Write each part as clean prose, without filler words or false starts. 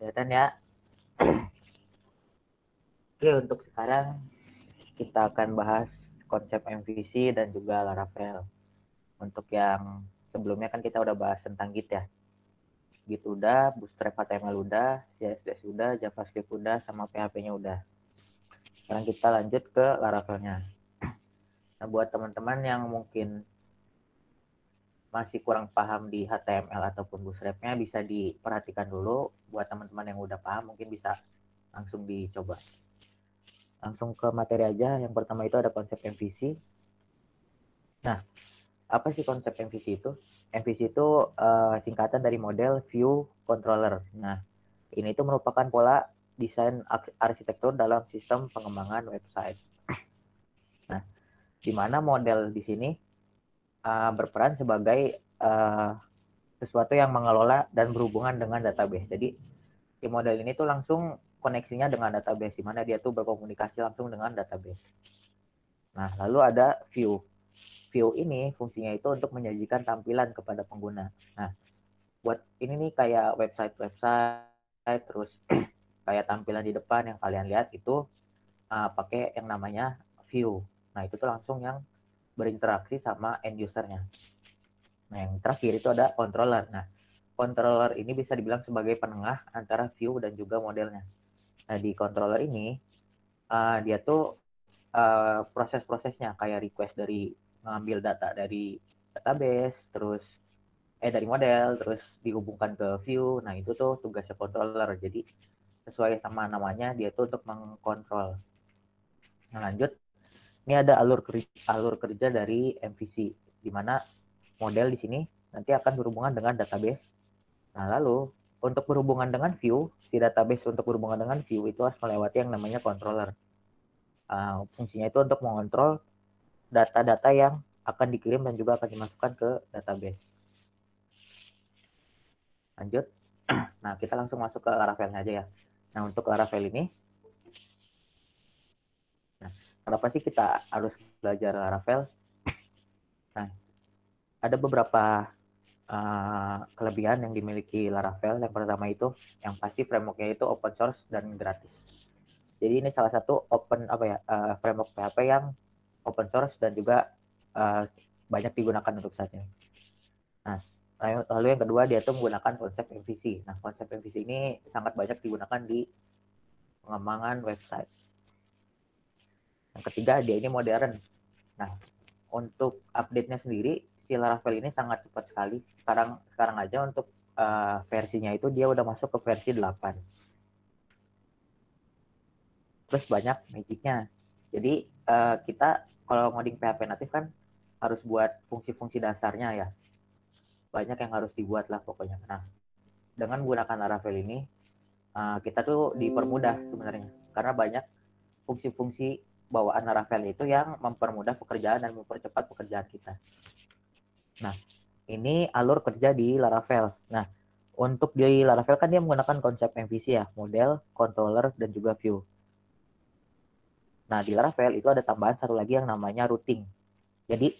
Kelihatan ya. Oke, untuk sekarang kita akan bahas konsep MVC dan juga Laravel. Untuk yang sebelumnya kan kita udah bahas tentang Git ya. Git udah, Bootstrap HTML udah, CSS udah, JavaScript udah, sama PHP-nya udah. Sekarang kita lanjut ke Laravelnya. Nah, buat teman-teman yang mungkin masih kurang paham di HTML ataupun Bootstrap-nya, bisa diperhatikan dulu. Buat teman-teman yang udah paham, mungkin bisa langsung dicoba. Langsung ke materi aja. Yang pertama itu ada konsep MVC. Nah, apa sih konsep MVC itu? MVC itu singkatan dari model view controller. Nah, ini itu merupakan pola desain arsitektur dalam sistem pengembangan website. Nah, di mana model di sini berperan sebagai sesuatu yang mengelola dan berhubungan dengan database. Jadi, di model ini tuh langsung koneksinya dengan database, di mana dia tuh berkomunikasi langsung dengan database. Nah, lalu ada view. View ini fungsinya itu untuk menyajikan tampilan kepada pengguna. Nah, buat ini nih kayak website, terus kayak tampilan di depan yang kalian lihat itu pakai yang namanya view. Nah, itu tuh langsung yang berinteraksi sama end usernya. Nah, yang terakhir itu ada controller. Nah, controller ini bisa dibilang sebagai penengah antara view dan juga modelnya. Nah, di controller ini dia tuh proses-prosesnya kayak request dari ngambil data dari database, terus dari model, terus dihubungkan ke view. Nah, itu tuh tugasnya controller. Jadi sesuai sama namanya, dia tuh untuk mengkontrol. Nah, lanjut. Ini ada alur kerja dari MVC, di mana model di sini nanti akan berhubungan dengan database. Nah, lalu untuk berhubungan dengan view, si database untuk berhubungan dengan view itu harus melewati yang namanya controller. Fungsinya itu untuk mengontrol data-data yang akan dikirim dan juga akan dimasukkan ke database. Lanjut. Nah, kita langsung masuk ke Laravel-nya aja ya. Nah, untuk Laravel ini, nah, kenapa sih kita harus belajar Laravel? Nah, ada beberapa kelebihan yang dimiliki Laravel. Yang pertama itu, yang pasti framework-nya itu open source dan gratis. Jadi ini salah satu framework PHP yang open source dan juga banyak digunakan untuk saat ini. Nah, lalu yang kedua, dia tuh menggunakan konsep MVC. Nah, konsep MVC ini sangat banyak digunakan di pengembangan website. Yang ketiga, dia ini modern. Nah, untuk update-nya sendiri, si Laravel ini sangat cepat sekali. Sekarang aja untuk versinya itu dia udah masuk ke versi 8. Terus banyak magic-nya. Jadi kita kalau ngoding PHP natif kan harus buat fungsi-fungsi dasarnya ya. Banyak yang harus dibuat lah pokoknya. Nah, dengan menggunakan Laravel ini, kita tuh dipermudah sebenarnya. Karena banyak fungsi-fungsi bawaan Laravel itu yang mempermudah pekerjaan dan mempercepat pekerjaan kita. Nah, ini alur kerja di Laravel. Nah, untuk di Laravel kan dia menggunakan konsep MVC ya, model, controller, dan juga view. Nah, di Laravel itu ada tambahan satu lagi yang namanya routing. Jadi,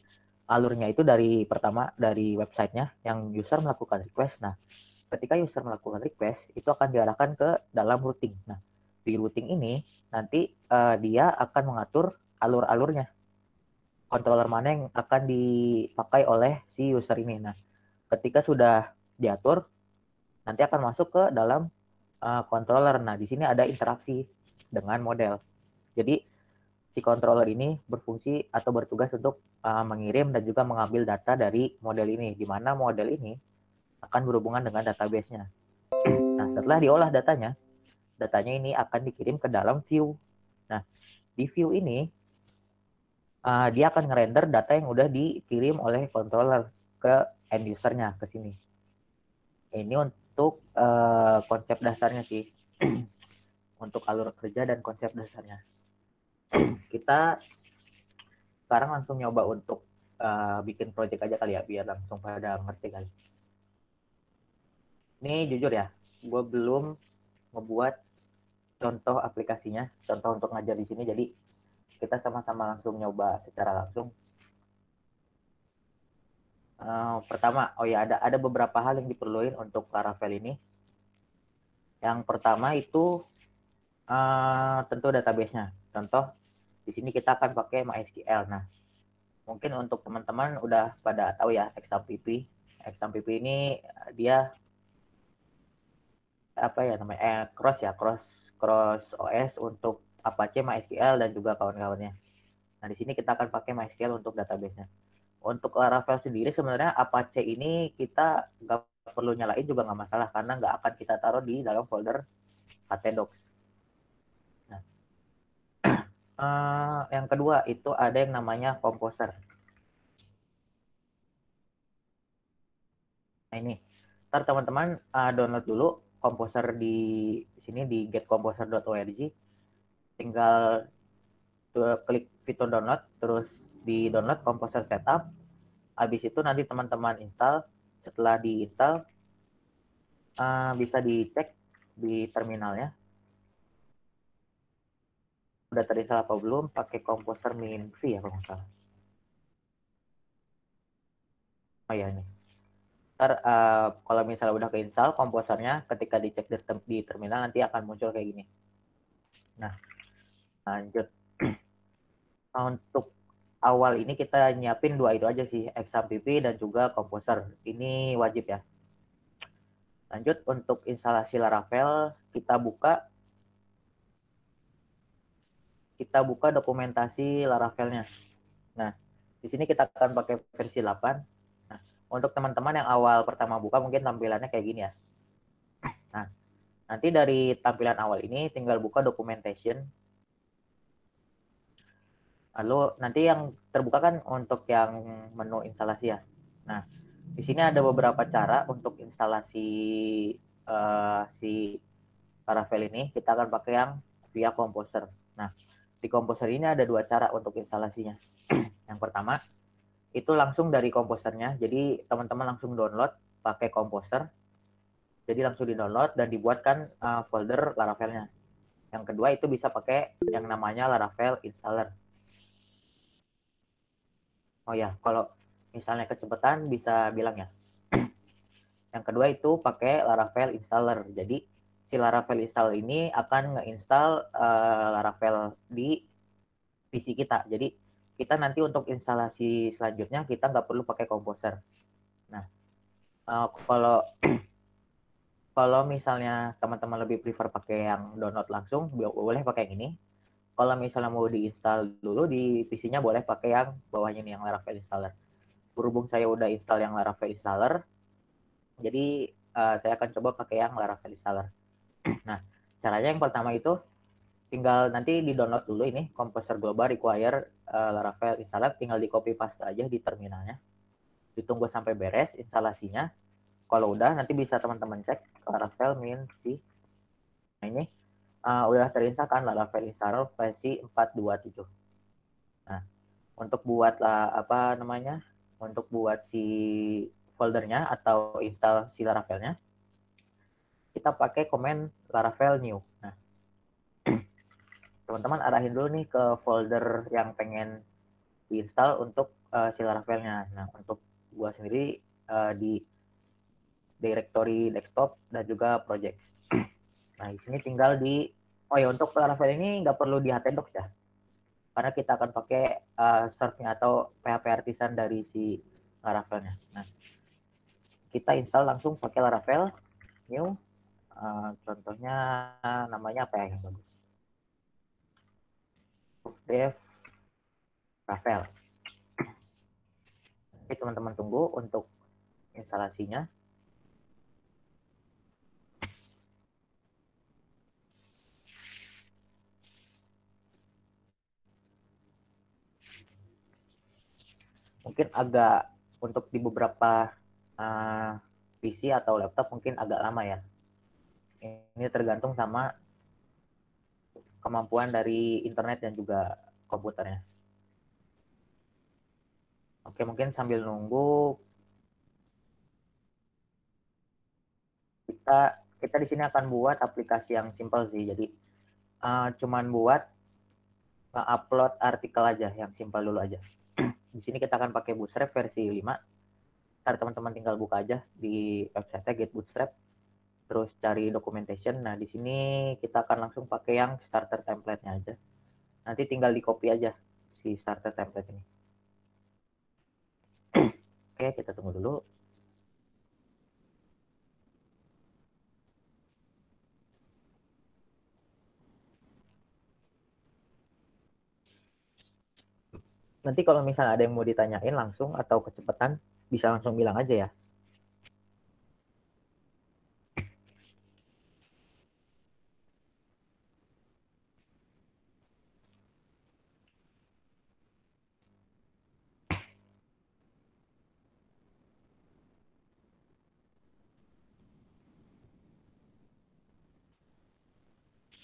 alurnya itu pertama dari websitenya yang user melakukan request. Nah, ketika user melakukan request, itu akan diarahkan ke dalam routing. Nah, di routing ini nanti dia akan mengatur alur-alurnya. Controller mana yang akan dipakai oleh si user ini. Nah, ketika sudah diatur, nanti akan masuk ke dalam controller. Nah, di sini ada interaksi dengan model. Jadi, si controller ini berfungsi atau bertugas untuk mengirim dan juga mengambil data dari model ini, di mana model ini akan berhubungan dengan database-nya. Nah, setelah diolah datanya ini akan dikirim ke dalam view. Nah, di view ini dia akan ngerender data yang udah dikirim oleh controller ke end user-nya ke sini. Ini untuk konsep dasarnya sih. Untuk alur kerja dan konsep dasarnya. Kita sekarang langsung nyoba untuk bikin project aja kali ya, biar langsung pada ngerti kali. Ini jujur ya, gue belum ngebuat contoh aplikasinya, contoh untuk ngajar di sini, jadi kita sama-sama langsung nyoba secara langsung. Pertama, ada beberapa hal yang diperluin untuk Laravel ini. Yang pertama itu tentu database-nya. Contoh di sini kita akan pakai MySQL. Nah, mungkin untuk teman-teman udah pada tahu ya XAMPP. XAMPP ini dia apa ya namanya cross OS untuk Apache, MySQL dan juga kawan-kawannya. Nah, di sini kita akan pakai MySQL untuk database-nya. Untuk Laravel sendiri sebenarnya Apache ini kita nggak perlu nyalain juga nggak masalah karena nggak akan kita taruh di dalam folder htdocs. Nah, yang kedua itu ada yang namanya Composer. Nah ini, ntar teman-teman download dulu Composer di sini di getcomposer.org. Tinggal klik fitur download, terus di download Composer setup. Habis itu nanti teman-teman install. Setelah diinstal, bisa dicek di terminalnya. Udah terinstall apa belum? Pakai Composer min-v ya kalau nggak salah. Oh ya ini. Ntar kalau misalnya udah keinstall komposernya, ketika dicek di terminal nanti akan muncul kayak gini. Nah, lanjut. Untuk awal ini kita nyiapin dua itu aja sih, XAMPP dan juga komposer. Ini wajib ya. Lanjut untuk instalasi Laravel, kita buka dokumentasi Laravelnya. Nah, di sini kita akan pakai versi 8. Nah, untuk teman-teman yang awal pertama buka mungkin tampilannya kayak gini ya. Nah, nanti dari tampilan awal ini tinggal buka documentation. Lalu nanti yang terbuka kan untuk yang menu instalasi ya. Nah, di sini ada beberapa cara untuk instalasi si Laravel ini. Kita akan pakai yang via Composer. Nah, di Composer ini ada dua cara untuk instalasinya. Yang pertama, itu langsung dari komposernya. Jadi teman-teman langsung download pakai Composer. Jadi langsung di-download dan dibuatkan folder Laravelnya. Yang kedua itu bisa pakai yang namanya Laravel Installer. Oh ya, kalau misalnya kecepatan bisa bilang ya. Yang kedua itu pakai Laravel Installer. Jadi si Laravel Install ini akan nge-install Laravel di PC kita. Jadi kita nanti untuk instalasi selanjutnya kita nggak perlu pakai Composer. Nah, kalau kalau misalnya teman-teman lebih prefer pakai yang download langsung, boleh pakai yang ini. Kalau misalnya mau diinstal dulu di PC-nya boleh pakai yang bawahnya nih, yang Laravel Installer. Berhubung saya udah install yang Laravel Installer, jadi saya akan coba pakai yang Laravel Installer. Nah, caranya yang pertama itu tinggal nanti di-download dulu ini Composer Global Require Laravel Installer, tinggal di copy paste aja di terminalnya. Ditunggu sampai beres instalasinya. Kalau udah nanti bisa teman-teman cek Laravel min-v. Nah, ini udah terinstall kan Laravel Installer versi 4.2.7. Nah, untuk buat apa namanya? Untuk buat si foldernya atau install si Laravelnya, kita pakai komen Laravel new. Nah, teman-teman arahin dulu nih ke folder yang pengen diinstal untuk si Laravelnya. Nah, untuk gua sendiri di directory desktop dan juga project. Nah, di sini tinggal oh ya, untuk Laravel ini nggak perlu di htdocs ya, karena kita akan pakai source-nya atau PHP artisan dari si Laravelnya. Nah, kita install langsung pakai Laravel new. Contohnya namanya apa ya yang bagus? Dev Laravel. Oke, teman-teman tunggu untuk instalasinya. Mungkin agak untuk di beberapa PC atau laptop mungkin agak lama ya. Ini tergantung sama kemampuan dari internet dan juga komputernya. Oke, mungkin sambil nunggu kita di sini akan buat aplikasi yang simple sih. Jadi cuman buat upload artikel aja yang simple dulu aja. Di sini kita akan pakai Bootstrap versi 5. Ntar teman-teman tinggal buka aja di website Get Bootstrap. terus cari documentation. Nah, di sini kita akan langsung pakai yang starter template-nya aja. Nanti tinggal di copy aja si starter template ini. Oke, kita tunggu dulu. Nanti kalau misalnya ada yang mau ditanyain langsung atau kecepatan, bisa langsung bilang aja ya.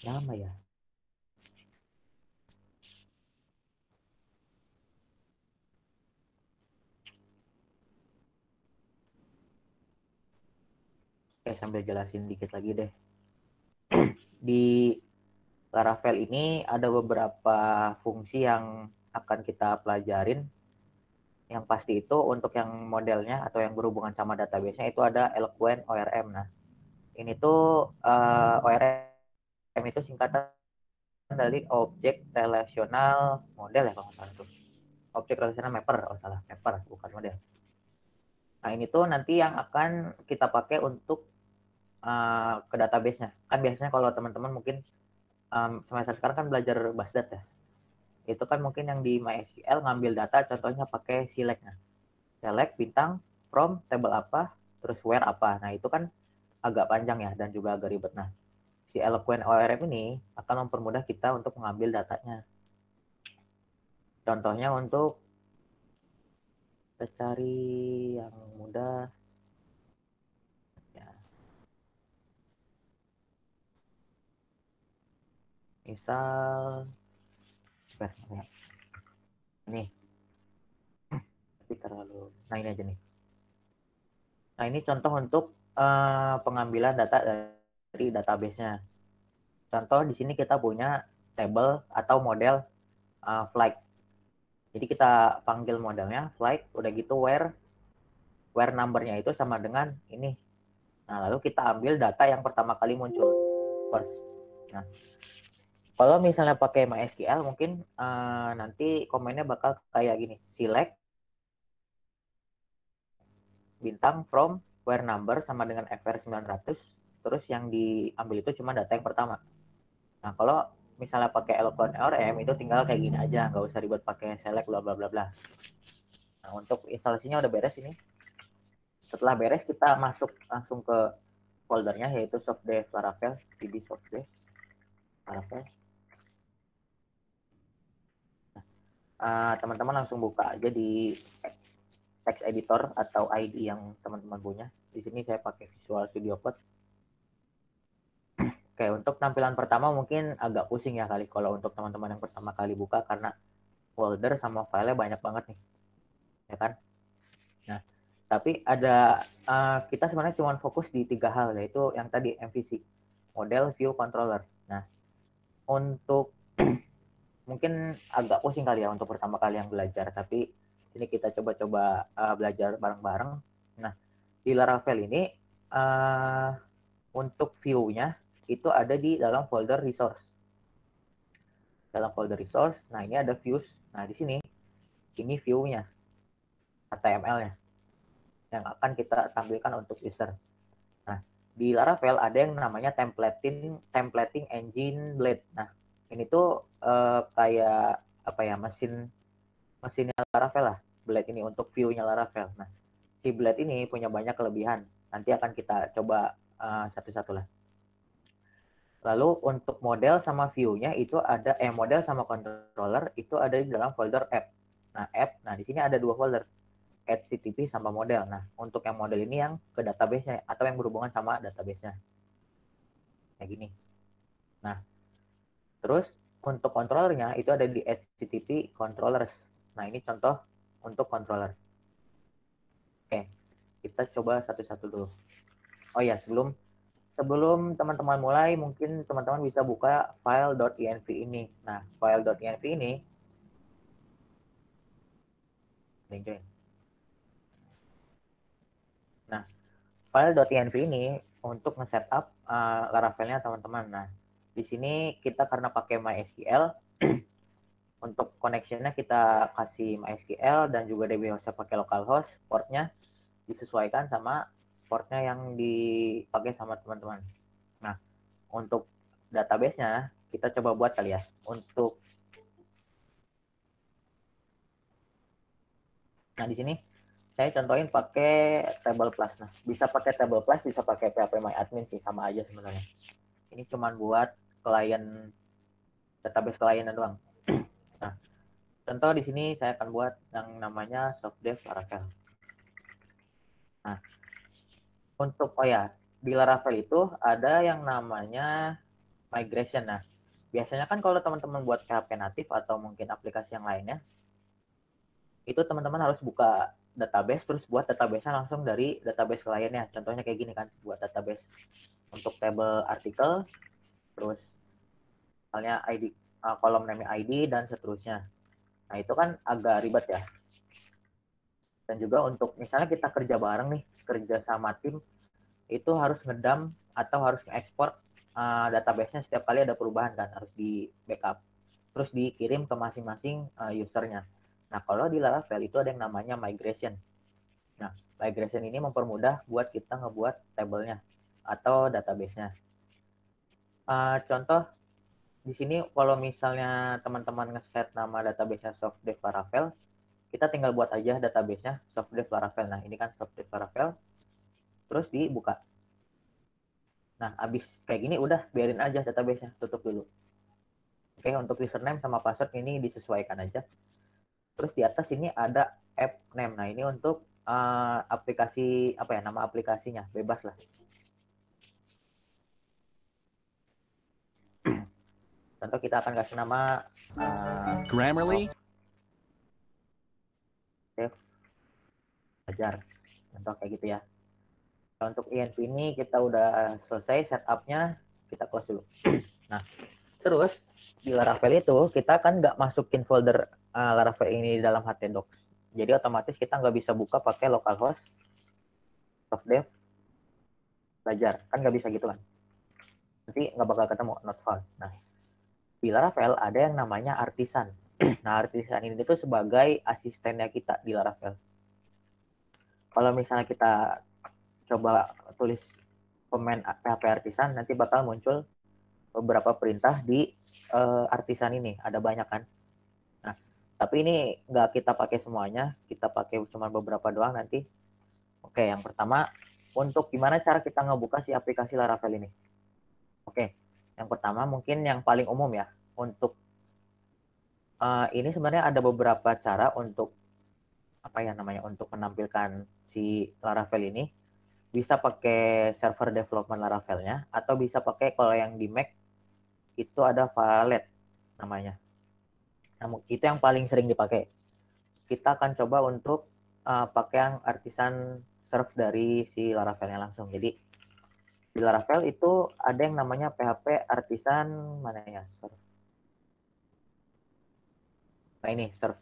Lama ya. Oke, sambil jelasin dikit lagi deh. Di Laravel ini ada beberapa fungsi yang akan kita pelajarin. Yang pasti itu untuk yang modelnya atau yang berhubungan sama database-nya itu ada Eloquent ORM. Nah, ini tuh ORM itu singkatan dari Object Relational Model ya kalau nggak salah tuh. Object Relational Mapper, oh salah, Mapper bukan model. Nah, ini tuh nanti yang akan kita pakai untuk ke database-nya. Kan biasanya kalau teman-teman mungkin semester sekarang kan belajar Basdat ya. Itu kan mungkin yang di MySQL ngambil data contohnya pakai select. Nah, select bintang from table apa, terus where apa. Nah, itu kan agak panjang ya dan juga agak ribet. Nah, si Eloquent ORM ini akan mempermudah kita untuk mengambil datanya. Contohnya untuk kita cari yang mudah ya. Misal nih, tapi terlalu. Nah, ini aja nih. Nah, ini contoh untuk pengambilan data dari database-nya. Contoh di sini kita punya table atau model flight. Jadi kita panggil modelnya flight, udah gitu where number-nya itu sama dengan ini. Nah, lalu kita ambil data yang pertama kali muncul first. Nah, kalau misalnya pakai MySQL mungkin nanti komennya bakal kayak gini, select bintang from where number sama dengan fr 900, terus yang diambil itu cuma data yang pertama. Nah, kalau misalnya pakai Eloquent ORM itu tinggal kayak gini aja, nggak usah ribet pakai select bla bla bla bla. Nah, untuk instalasinya udah beres ini. Setelah beres kita masuk langsung ke foldernya yaitu softdev Laravel, cd softdev Laravel. Teman-teman langsung buka aja di text editor atau ID yang teman-teman punya. Di sini saya pakai Visual Studio Code. Oke, untuk tampilan pertama mungkin agak pusing ya kali kalau untuk teman-teman yang pertama kali buka karena folder sama filenya banyak banget nih, ya kan? Nah, tapi ada kita sebenarnya cuma fokus di 3 hal, yaitu yang tadi MVC, model, view, controller. Nah, untuk mungkin agak pusing kali ya untuk pertama kali yang belajar, tapi ini kita coba-coba belajar bareng-bareng. Nah, di Laravel ini untuk view-nya itu ada di dalam folder resource. Dalam folder resource, nah ini ada views. Nah, di sini ini view-nya, HTML-nya yang akan kita tampilkan untuk user. Nah, di Laravel ada yang namanya templating engine Blade. Nah, ini tuh kayak apa ya, mesinnya Laravel lah. Blade ini untuk view-nya Laravel. Nah, si Blade ini punya banyak kelebihan. Nanti akan kita coba satu-satu lah. Lalu untuk model sama view-nya itu ada model sama controller itu ada di dalam folder app. Nah, app. Nah, di sini ada 2 folder. HTTP sama model. Nah, untuk yang model ini yang ke database-nya atau yang berhubungan sama database-nya. Kayak gini. Nah, terus untuk controllernya itu ada di HTTP controllers. Nah, ini contoh untuk controller. Oke, kita coba satu-satu dulu. Oh ya, sebelum teman-teman mulai, mungkin teman-teman bisa buka file.env ini. Nah, file.env ini, nah, file.env ini untuk nge-setup Laravel-nya teman-teman. Nah, di sini kita karena pakai MySQL, untuk connection-nya kita kasih MySQL dan juga DB-hostnya pakai localhost, portnya disesuaikan sama portnya yang dipakai sama teman-teman. Nah, untuk database-nya kita coba buat kali ya. Nah, di sini saya contohin pakai table plus. Nah, bisa pakai table plus, bisa pakai phpMyAdmin sih, sama aja sebenarnya. Ini cuma buat klien, database kliennya doang. Nah, contoh di sini saya akan buat yang namanya softdev Laravel. Nah, untuk di Laravel itu ada yang namanya migration. Nah, biasanya kan kalau teman-teman buat PHP natif atau mungkin aplikasi yang lainnya, itu teman-teman harus buka database, terus buat database-nya langsung dari database kliennya. Contohnya kayak gini kan, buat database untuk table artikel, terus misalnya ID, kolom name ID, dan seterusnya. Nah, itu kan agak ribet ya. Dan juga untuk misalnya kita kerja bareng nih, kerja sama tim, itu harus ngedump atau harus nge-export database-nya setiap kali ada perubahan kan, harus di backup. Terus dikirim ke masing-masing usernya. Nah, kalau di Laravel itu ada yang namanya migration. Nah, migration ini mempermudah buat kita ngebuat table-nya atau database-nya. Contoh, di sini kalau misalnya teman-teman nge-set nama database-nya softdev Laravel, kita tinggal buat aja database-nya softdev Laravel. Nah, ini kan softdev Laravel, terus dibuka. Nah, abis kayak gini udah biarin aja database-nya, tutup dulu. Oke, untuk username sama password ini disesuaikan aja. Terus di atas ini ada app name. Nah, ini untuk aplikasi, nama aplikasinya, bebas lah. Contoh kita akan kasih nama Grammarly. Dev Belajar. Contoh kayak gitu ya. Untuk INV ini kita udah selesai setupnya, kita close dulu. Nah, terus di Laravel itu kita kan nggak masukin folder Laravel ini di dalam htdocs. Jadi otomatis kita nggak bisa buka pakai localhost softdev belajar. Kan nggak bisa gitu kan. Nanti nggak bakal ketemu, not found. Nah, di Laravel ada yang namanya artisan. Nah, artisan ini tuh sebagai asistennya kita di Laravel. Kalau misalnya kita coba tulis komen PHP artisan, nanti bakal muncul beberapa perintah di artisan ini. Ada banyak kan. Nah, tapi ini nggak kita pakai semuanya, kita pakai cuma beberapa doang nanti. Oke, yang pertama, untuk gimana cara kita ngebuka si aplikasi Laravel ini. Oke, yang pertama mungkin yang paling umum ya, untuk ini sebenarnya ada beberapa cara untuk untuk menampilkan si Laravel ini. Bisa pakai server development Laravelnya, atau bisa pakai kalau yang di Mac itu ada Valet namanya. Nah, itu yang paling sering dipakai. Kita akan coba untuk pakai yang artisan serve dari si Laravelnya langsung. Jadi di Laravel itu ada yang namanya PHP artisan mana ya? Serve. Nah, ini serve.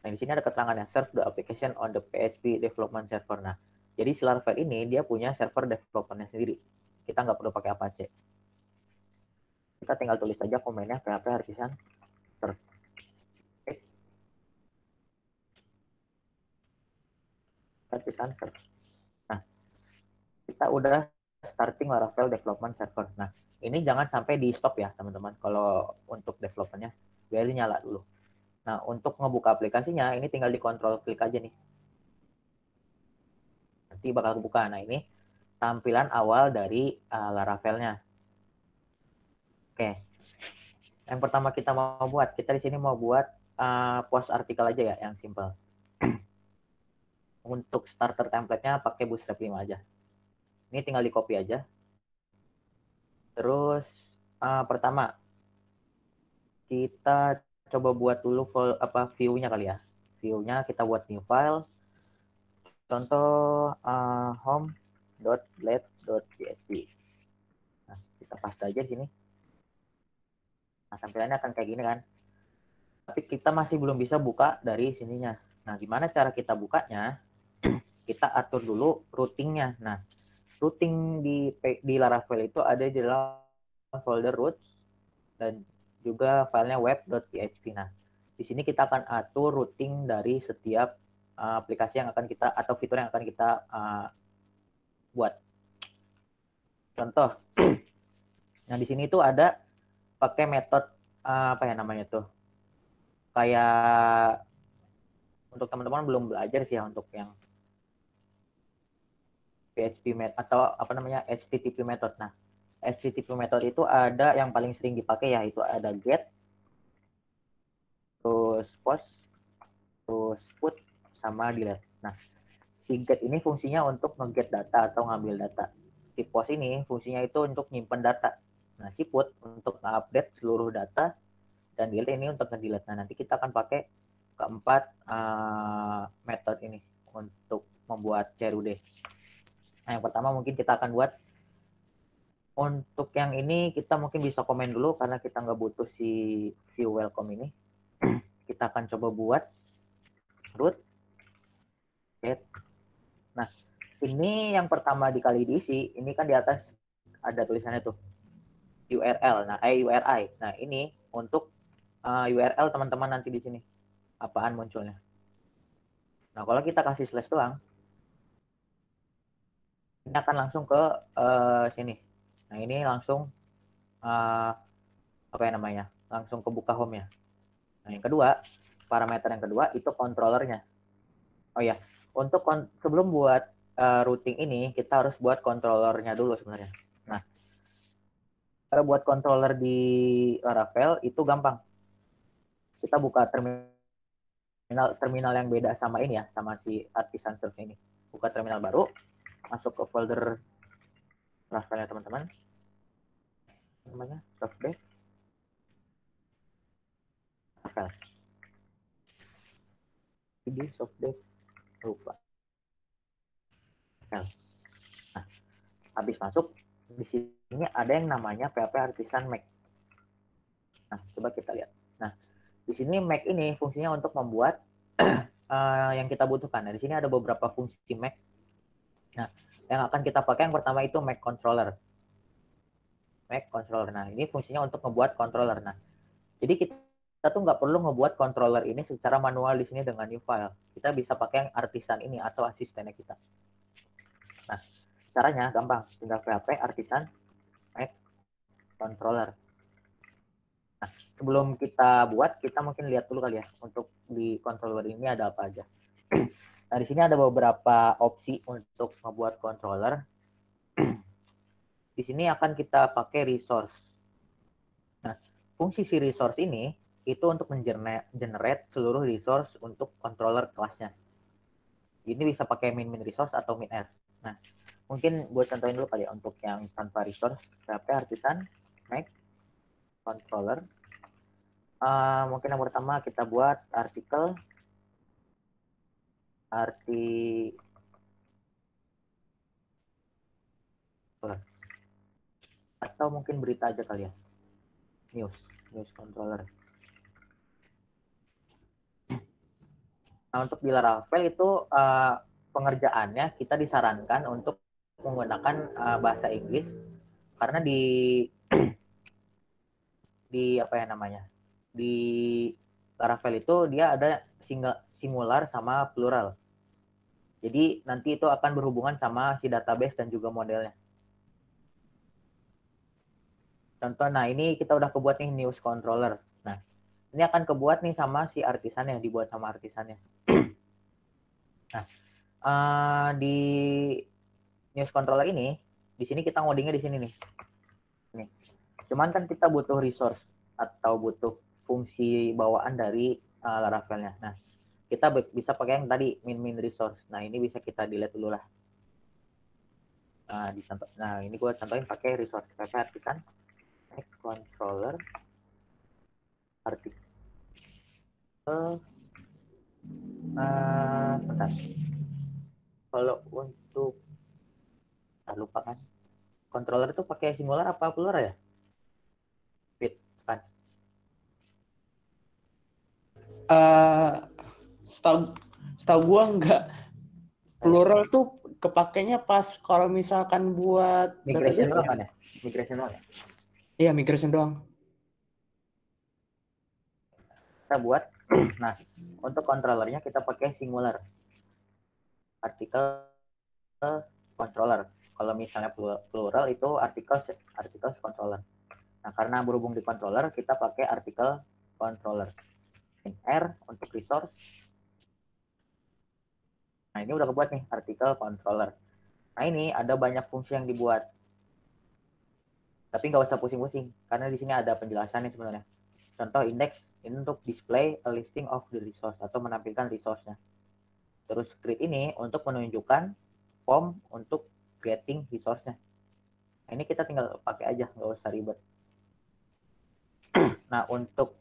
Nah, di sini ada keterangannya, serve the application on the PHP development server. Nah, jadi si Laravel ini dia punya server development-nya sendiri. Kita nggak perlu pakai Apache. Kita tinggal tulis saja komennya PHP artisan serve. Artisan serve. Nah, kita udah starting Laravel development server. Nah, ini jangan sampai di stop ya, teman-teman. Kalau untuk developmentnya, biarin nyala dulu. Nah, untuk ngebuka aplikasinya, ini tinggal dikontrol klik aja nih. Nanti bakal kebuka. Nah, ini tampilan awal dari Laravelnya. Oke. Yang pertama kita mau buat, kita di sini mau buat post artikel aja ya, yang simple. Untuk starter template-nya pakai Bootstrap 5 aja. Ini tinggal di copy aja. Terus pertama kita coba buat dulu view-nya kali ya. View-nya kita buat new file. Contoh home.blade.csv. Nah, kita paste aja di sini. Nah, tampilannya akan kayak gini kan. Tapi kita masih belum bisa buka dari sininya. Nah, gimana cara kita bukanya? Kita atur dulu routingnya. Nah, routing di Laravel itu ada di dalam folder root dan juga filenya web.php. Nah, di sini kita akan atur routing dari setiap aplikasi yang akan kita atau fitur yang akan kita buat. Contoh, nah di sini tuh ada pakai metode apa ya namanya tuh? Kayak untuk teman-teman belum belajar sih ya untuk yang PHP method atau apa namanya HTTP method. Nah, HTTP method itu ada yang paling sering dipakai ya, itu ada get, terus post, terus put, sama delete. Nah, si get ini fungsinya untuk nge-get data atau ngambil data. Si post ini fungsinya itu untuk nyimpen data. Nah, si put untuk nge-update seluruh data, dan delete ini untuk nge-delete. Nah, nanti kita akan pakai keempat metode ini untuk membuat CRUD. Nah, yang pertama mungkin kita akan buat, untuk yang ini kita mungkin bisa komen dulu karena kita nggak butuh si view welcome ini. Kita akan coba buat root get. Nah, ini yang pertama dikali diisi, ini kan di atas ada tulisannya tuh URL. Nah, URI. Nah, ini untuk URL teman-teman nanti di sini. Apaan munculnya? Nah, kalau kita kasih slash doang, ini akan langsung ke sini. Nah, ini langsung apa ya namanya? Langsung ke buka home ya. Nah, yang kedua, parameter yang kedua itu controllernya. Oh ya, untuk sebelum buat routing ini, kita harus buat controllernya dulu sebenarnya. Nah, cara buat controller di Laravel itu gampang. Kita buka terminal yang beda sama ini ya, sama si artisan serve ini. Buka terminal baru, masuk ke folder Laravelnya teman-teman. Namanya softdev. Laravel. Ini softdev lupa. Nah, habis masuk di sini ada yang namanya PHP Artisan Make. Nah, coba kita lihat. Nah, di sini Make ini fungsinya untuk membuat yang kita butuhkan. Nah, di sini ada beberapa fungsi Make. Nah, yang akan kita pakai yang pertama itu Make Controller. Make Controller. Nah, ini fungsinya untuk membuat controller. Nah, jadi kita tuh nggak perlu ngebuat controller ini secara manual di sini dengan new file. Kita bisa pakai yang artisan ini atau asistennya kita. Nah, caranya gampang. Tinggal PHP Artisan Make Controller. Nah, sebelum kita buat, kita mungkin lihat dulu kali ya untuk di controller ini ada apa aja. Nah, di sini ada beberapa opsi untuk membuat controller. Di sini akan kita pakai resource. Nah, fungsi si resource ini itu untuk generate seluruh resource untuk controller kelasnya. Ini bisa pakai min resource atau min r. Nah, mungkin buat contohin dulu kali ya untuk yang tanpa resource, PHP Artisan Make Controller. Mungkin yang pertama kita buat artikel atau mungkin berita aja kali ya, news controller. Nah, untuk di Laravel itu pengerjaannya kita disarankan untuk menggunakan bahasa Inggris karena di apa ya namanya, di Laravel itu dia ada singular sama plural. Jadi nanti itu akan berhubungan sama si database dan juga modelnya. Contoh, nah ini kita udah kebuat nih news controller. Nah, ini akan kebuat nih sama si artisannya, dibuat sama artisannya. Nah, di news controller ini, di sini kita ngodingnya di sini nih. Nih. Cuman kan kita butuh resource atau butuh fungsi bawaan dari Laravelnya. Nah, kita bisa pakai yang tadi min resource. Nah, ini bisa kita delete dulu lah. Nah, ini gue contohin pakai resource PHP Artisan Make Controller artikel. Bentar. Kalau untuk lupa kan, controller itu pakai singular apa plural ya? Fit kan? Setahu gua enggak, plural tuh kepakainya pas kalau misalkan buat Migration database doang ya? kan ya? Migration doang ya? Iya, migration doang. Kita buat, nah untuk controllernya kita pakai Singular artikel controller. Kalau misalnya plural itu artikel controller. Nah, karena berhubung di controller, kita pakai artikel controller. In R untuk resource. Nah, ini udah kebuat nih, artikel controller. Nah, ini ada banyak fungsi yang dibuat. Tapi nggak usah pusing-pusing, karena di sini ada penjelasannya sebenarnya. Contoh index, ini untuk display a listing of the resource, atau menampilkan resource-nya. Terus create ini untuk menunjukkan form untuk creating resource-nya. Nah, ini kita tinggal pakai aja, nggak usah ribet. Nah, untuk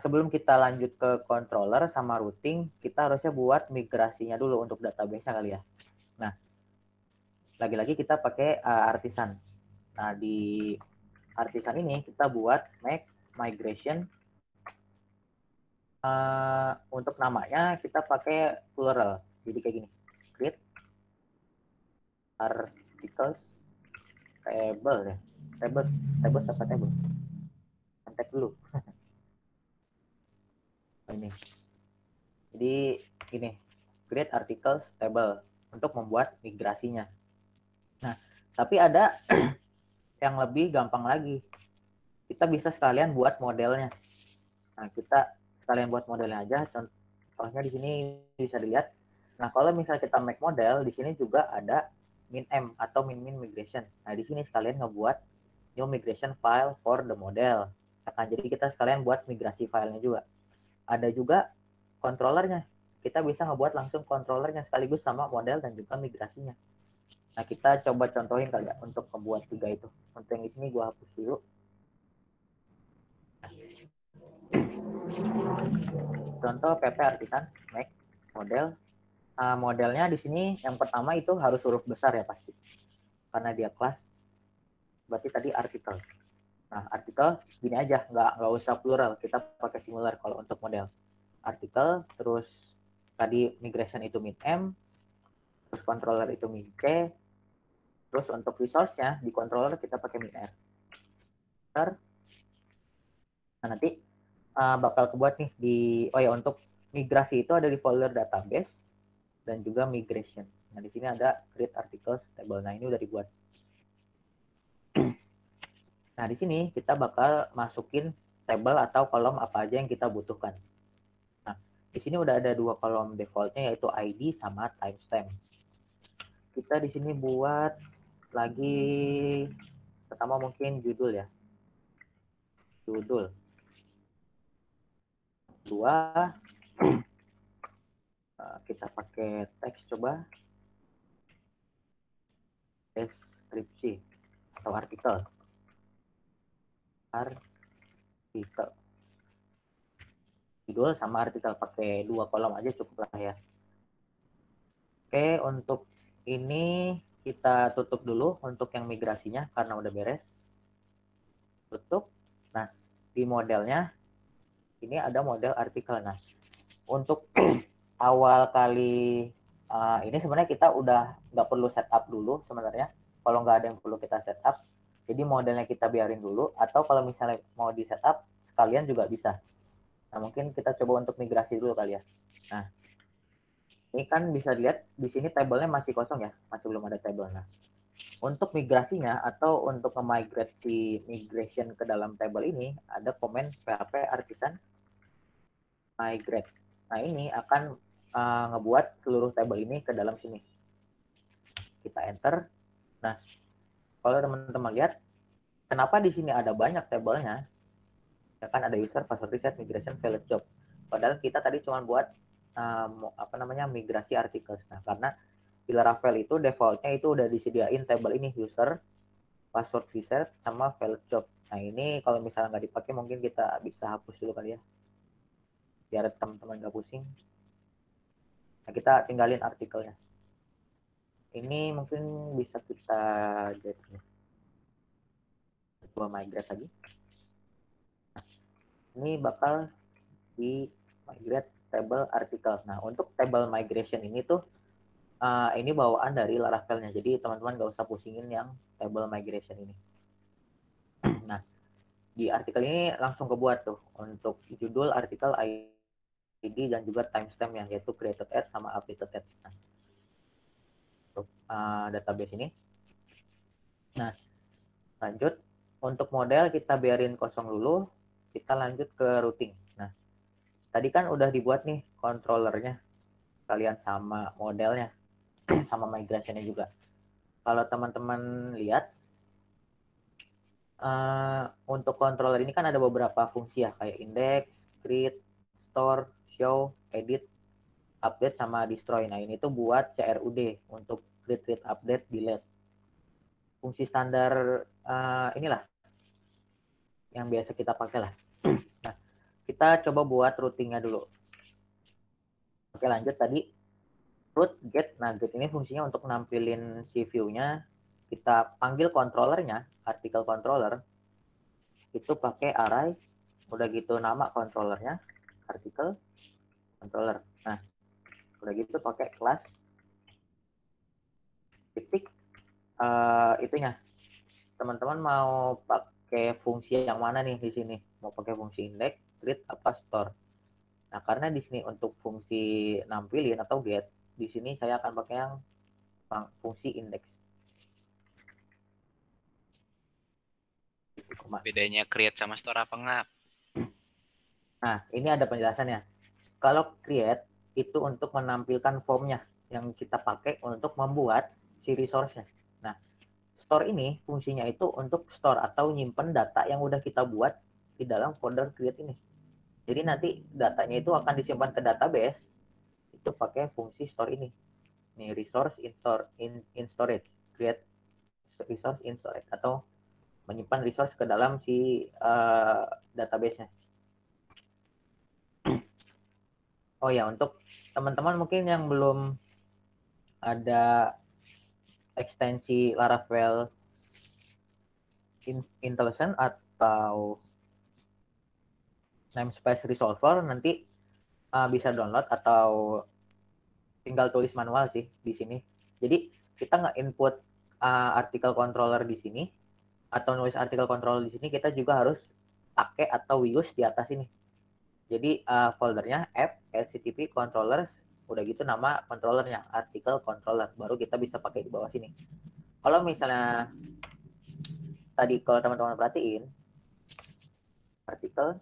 sebelum kita lanjut ke controller sama routing, kita harusnya buat migrasinya dulu untuk database-nya kali ya. Nah, lagi-lagi kita pakai artisan. Nah, di artisan ini kita buat make migration. Untuk namanya kita pakai plural. Jadi kayak gini. Create articles table ya. Tables apa table? Kontak dulu. Ini. Jadi gini. Create articles table untuk membuat migrasinya. Nah, tapi ada yang lebih gampang lagi. Kita bisa sekalian buat modelnya. Nah, kita sekalian buat modelnya aja. Contohnya di sini bisa dilihat. Nah, kalau misalnya kita make model, di sini juga ada min-m atau min-min migration. Nah, di sini sekalian ngebuat new migration file for the model. Nah, jadi kita sekalian buat migrasi filenya juga. Ada juga controllernya. Kita bisa ngebuat langsung controllernya sekaligus sama model dan juga migrasinya. Nah, kita coba contohin kali ya untuk membuat tiga itu. Untuk yang di sini gue hapus dulu. Contoh PP artisan, make model. Modelnya di sini yang pertama itu harus huruf besar ya pasti. Karena dia kelas. Berarti tadi artikel. Nah, artikel gini aja, nggak usah plural. Kita pakai singular kalau untuk model. Artikel, terus tadi migration itu min M, terus controller itu min C, terus untuk resource-nya di controller kita pakai min R. Nah, nanti bakal kebuat nih untuk migrasi itu ada di folder database dan juga migration. Nah, di sini ada create articles table. Nah, ini udah dibuat. Nah, di sini kita bakal masukin table atau kolom apa aja yang kita butuhkan. Nah, di sini udah ada dua kolom defaultnya yaitu ID sama timestamp. Kita di sini buat lagi pertama mungkin judul ya. Judul. Dua kita pakai teks coba. Deskripsi atau artikel. Artikel. Judul sama artikel pakai dua kolom aja cukup lah ya. Oke, untuk ini kita tutup dulu untuk yang migrasinya karena udah beres. Tutup. Nah, di modelnya ini ada model artikel. Nah, untuk awal kali ini sebenarnya kita udah nggak perlu setup dulu sebenarnya. Kalau nggak ada yang perlu kita setup, jadi modelnya kita biarin dulu. Atau kalau misalnya mau di setup, sekalian juga bisa. Nah, mungkin kita coba untuk migrasi dulu kali ya. Nah, ini kan bisa dilihat di sini tabelnya masih kosong ya, masih belum ada tabel. Nah, untuk migrasinya atau untuk memigrasi migration ke dalam table ini ada komen PHP artisan migrate. Nah, ini akan ngebuat seluruh table ini ke dalam sini. Kita enter. Nah, kalau teman-teman lihat, kenapa di sini ada banyak tabelnya? Ya kan ada user, password reset, migration, failed job. Padahal kita tadi cuma buat migrasi artikel. Nah, karena di Laravel itu defaultnya itu udah disediain table ini user, password reset, sama failed job. Nah, ini kalau misalnya nggak dipakai mungkin kita bisa hapus dulu kali ya. Biar teman-teman nggak pusing. Nah, kita tinggalin artikelnya. Ini mungkin bisa kita jadi coba migrate lagi. Ini bakal di migrate table artikel. Nah, untuk table migration ini tuh ini bawaan dari Laravel-nya. Jadi teman-teman nggak usah pusingin yang table migration ini. Nah, di artikel ini langsung kebuat tuh untuk judul artikel, ID, dan juga timestamp yang yaitu created at sama updated at. Nah, untuk database ini. Nah, lanjut. Untuk model kita biarin kosong dulu. Kita lanjut ke routing. Nah, tadi kan udah dibuat nih controllernya. Kalian sama modelnya. Sama migrationnya juga. Kalau teman-teman lihat, untuk controller ini kan ada beberapa fungsi ya, kayak index, create, store, show, edit, update, sama destroy. Nah, ini tuh buat CRUD untuk create, update, delete. Fungsi standar inilah yang biasa kita pakai lah. Nah, kita coba buat routingnya dulu. Oke, lanjut tadi. Root, get. Nah, get ini fungsinya untuk nampilin si view-nya. Kita panggil controllernya, artikel controller. Itu pakai array. Udah gitu nama controllernya, artikel controller. Nah, udah gitu pakai kelas titik itunya. Teman-teman mau pakai fungsi yang mana nih di sini? Mau pakai fungsi index, create, apa store? Nah, karena di sini untuk fungsi nampilin atau get, di sini saya akan pakai yang fungsi index. Bedanya create sama store apa enggak? Nah, ini ada penjelasannya. Kalau create itu untuk menampilkan formnya yang kita pakai untuk membuat si resource-nya. Nah, store ini fungsinya itu untuk store atau nyimpen data yang udah kita buat di dalam folder create ini. Jadi nanti datanya itu akan disimpan ke database itu pakai fungsi store ini. Nih, resource in storage, create resource in storage, atau menyimpan resource ke dalam si database-nya. Oh ya, untuk teman-teman mungkin yang belum ada ekstensi Laravel Intelligent atau namespace resolver, nanti bisa download atau tinggal tulis manual sih di sini. Jadi kita nggak input artikel controller di sini atau nulis artikel controller di sini, kita juga harus pakai atau use di atas ini. Jadi foldernya app http controllers, udah gitu nama controllernya artikel controller, baru kita bisa pakai di bawah sini. Kalau misalnya tadi kalau teman-teman perhatiin artikel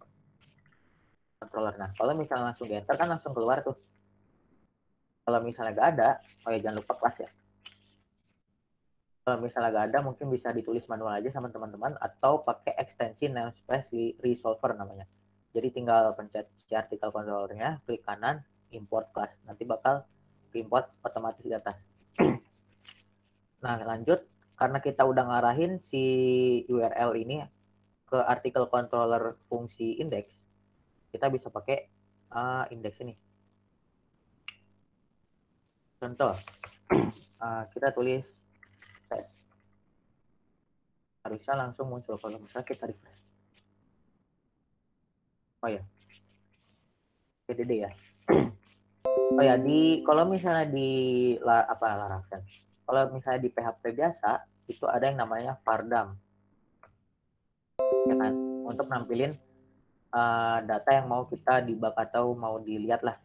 controller, nah kalau misalnya langsung di enter kan langsung keluar tuh. Kalau misalnya nggak ada, oh ya jangan lupa kelas ya. Kalau misalnya nggak ada, mungkin bisa ditulis manual aja sama teman-teman atau pakai ekstensi namespace resolver namanya. Jadi tinggal pencet si artikel controllernya, klik kanan, import class. Nanti bakal import otomatis di atas. Nah, lanjut. Karena kita udah ngarahin si URL ini ke artikel controller fungsi index, kita bisa pakai index ini. Contoh, kita tulis test. Harusnya langsung muncul. Kalau misalnya kita refresh. Oh ya, PDD ya. Oh ya, kalau misalnya di Laravel, kalau misalnya di PHP biasa itu ada yang namanya vardam, ya kan, untuk nampilin data yang mau kita debug atau mau dilihat lah.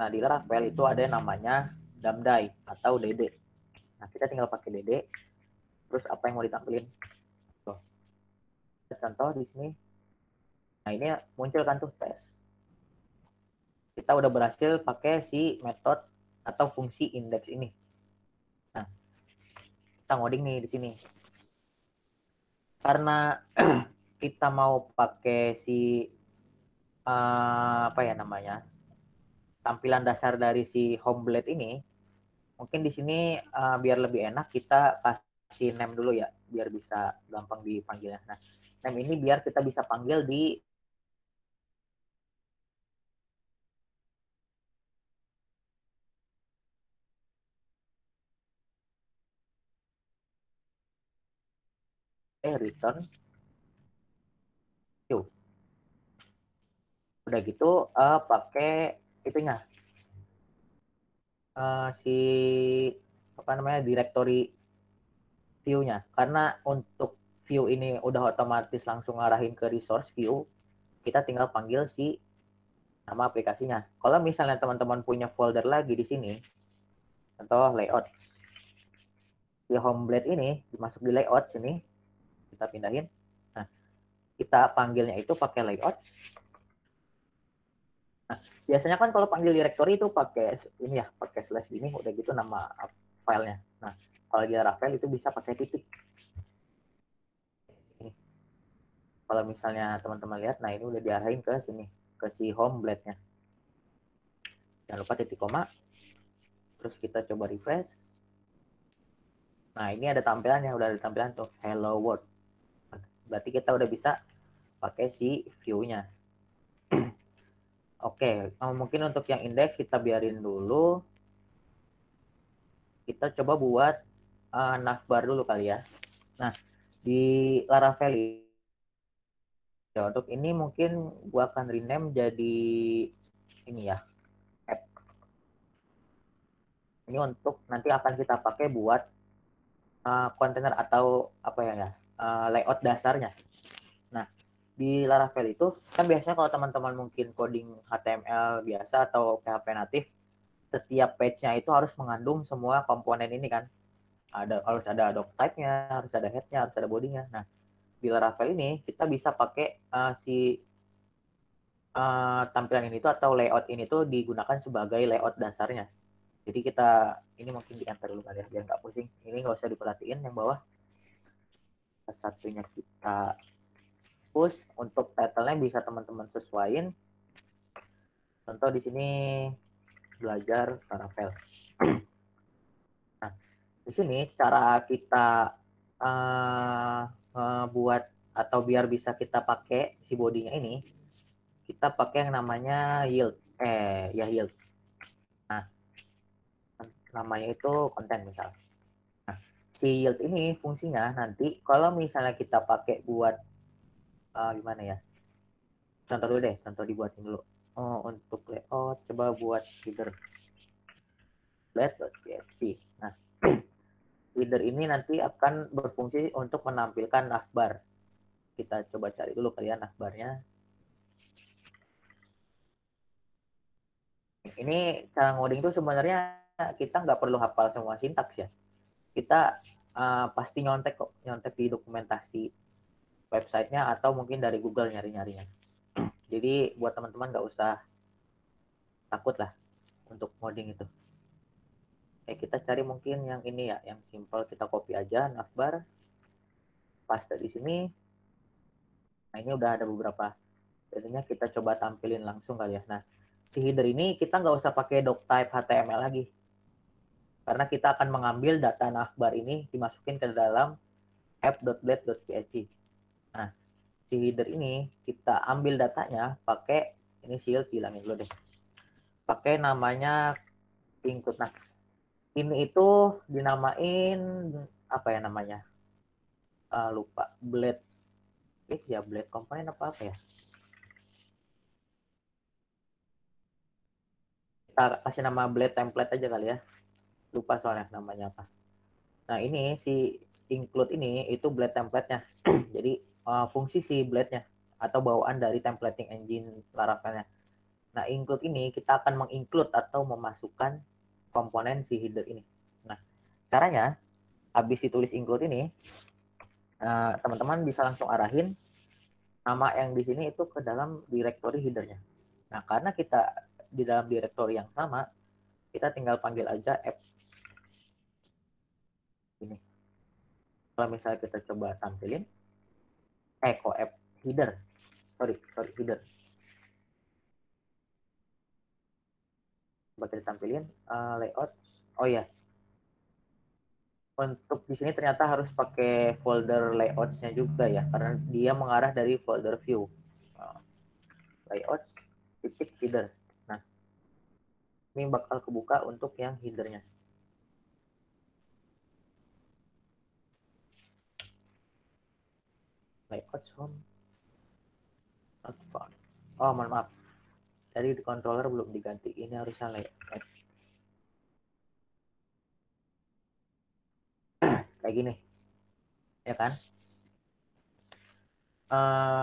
Nah, di Laravel itu ada yang namanya damdai atau DD. Nah, kita tinggal pakai DD. Terus apa yang mau ditampilin? Tuh. Contoh di sini. Nah, ini muncul kan tuh tes. Kita udah berhasil pakai si metode atau fungsi index ini. Nah, kita ngoding nih di sini. Karena kita mau pakai si apa ya namanya, tampilan dasar dari si homeblade ini, mungkin di sini biar lebih enak kita kasih name dulu ya, biar bisa gampang dipanggilnya. Nah, name ini biar kita bisa panggil di return view. Udah gitu pakai itunya si apa namanya directory view-nya. Karena untuk view ini udah otomatis langsung ngarahin ke resource view, kita tinggal panggil si nama aplikasinya. Kalau misalnya teman-teman punya folder lagi di sini, contoh layout, di home blade ini dimasuk di layout sini, kita pindahin. Nah, kita panggilnya itu pakai layout. Nah, biasanya kan kalau panggil directory itu pakai ini ya, pakai slash ini, udah gitu nama filenya. Nah, kalau di Laravel itu bisa pakai titik. Ini. Kalau misalnya teman-teman lihat, nah ini udah diarahin ke sini, ke si home blade-nya. Jangan lupa titik koma. Terus kita coba refresh. Nah, ini ada tampilannya, udah ada tampilan tuh, hello world. Berarti kita udah bisa pakai si view-nya. Oke, mungkin untuk yang indeks kita biarin dulu. Kita coba buat navbar dulu kali ya. Nah, di Laravel ya, untuk ini mungkin gua akan rename jadi ini ya, app. Ini untuk nanti akan kita pakai buat kontainer atau apa ya, layout dasarnya. Nah, di Laravel itu kan biasanya kalau teman-teman mungkin coding HTML biasa atau PHP natif, setiap page-nya itu harus mengandung semua komponen ini kan. Harus ada doc type-nya, harus ada head-nya, harus ada body-nya. Nah, di Laravel ini kita bisa pakai si tampilan ini tuh atau layout ini tuh digunakan sebagai layout dasarnya. Jadi kita ini mungkin di enter dulu kali ya biar nggak pusing. Ini nggak usah diperhatiin yang bawah. Satunya kita push, untuk title-nya bisa teman-teman sesuaiin. Contoh di sini belajar Laravel. Nah, di sini cara kita buat atau biar bisa kita pakai si bodinya ini, kita pakai yang namanya yield. Yield. Nah, namanya itu konten misal. Nah, si yield ini fungsinya nanti kalau misalnya kita pakai buat gimana ya? Contoh dulu deh, contoh dibuatin dulu. Untuk layout coba buat header blade.php. Nah, header ini nanti akan berfungsi untuk menampilkan navbar. Kita coba cari dulu kalian navbarnya. Ini cara ngoding itu sebenarnya kita nggak perlu hafal semua sintaks ya. Kita pasti nyontek kok, nyontek di dokumentasi websitenya atau mungkin dari Google nyari-nyarinya. Jadi buat teman-teman nggak usah takut lah untuk ngoding itu. Kita cari mungkin yang ini ya, yang simple, kita copy aja navbar, paste di sini. Nah, ini udah ada beberapa. Jadinya kita coba tampilin langsung kali ya. Nah, si header ini kita nggak usah pakai doctype HTML lagi. Karena kita akan mengambil data navbar ini dimasukin ke dalam app.blade.php. Nah, si header ini kita ambil datanya pakai ini shield, bilangin dulu deh. Pakai namanya include. Nah, ini itu dinamain apa ya namanya? Lupa. Blade. Ya blade component apa ya? Kita kasih nama blade template aja kali ya. Lupa soalnya namanya apa. Nah, ini si include ini itu blade template-nya. Jadi fungsi si blade-nya atau bawaan dari templating engine Laravel-nya. Nah, include ini kita akan menginclude atau memasukkan komponen si header ini. Nah, caranya habis ditulis include ini, teman-teman bisa langsung arahin nama yang di sini itu ke dalam directory header-nya. Nah, karena kita di dalam directory yang sama, kita tinggal panggil aja app ini. Kalau misalnya kita coba tampilin, kok app header, sorry header. Coba kita tampilin layout. Oh ya, untuk di sini ternyata harus pakai folder layouts-nya juga ya, karena dia mengarah dari folder view. Layout titik header. Nah, ini bakal kebuka untuk yang headernya. Layout home. Oh, mohon maaf. Tadi di controller belum diganti. Ini harusnya layout. kayak gini, ya kan?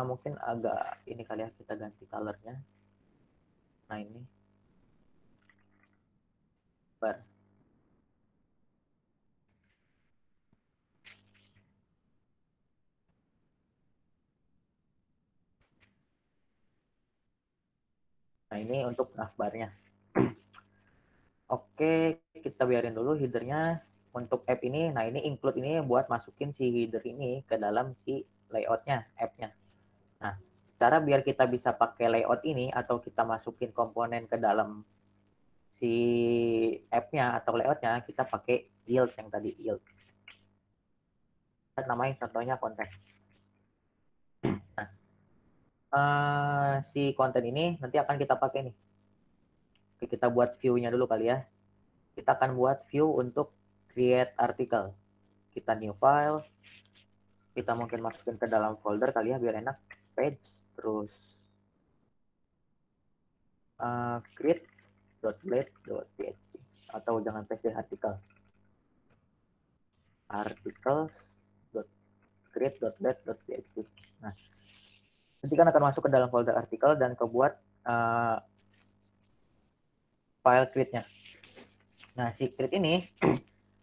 Mungkin agak ini kali ya, kita ganti colornya. Nah ini, bar. Nah ini untuk navbarnya. Oke, kita biarin dulu headernya. Untuk app ini, nah ini include ini buat masukin si header ini ke dalam si layoutnya, app-nya. Nah, cara biar kita bisa pakai layout ini atau kita masukin komponen ke dalam si app-nya atau layoutnya, kita pakai yield yang tadi, yield. Kita namain contohnya konten. Nah, si konten ini nanti akan kita pakai nih. Oke, kita buat view-nya dulu kali ya. Kita akan buat view untuk create article. Kita new file, kita mungkin masukin ke dalam folder kali ya biar enak, page, terus create.blade.php atau jangan paste deh, articles.create.blade.php. Nah, nanti kan akan masuk ke dalam folder artikel dan kebuat file create-nya. Nah, si create ini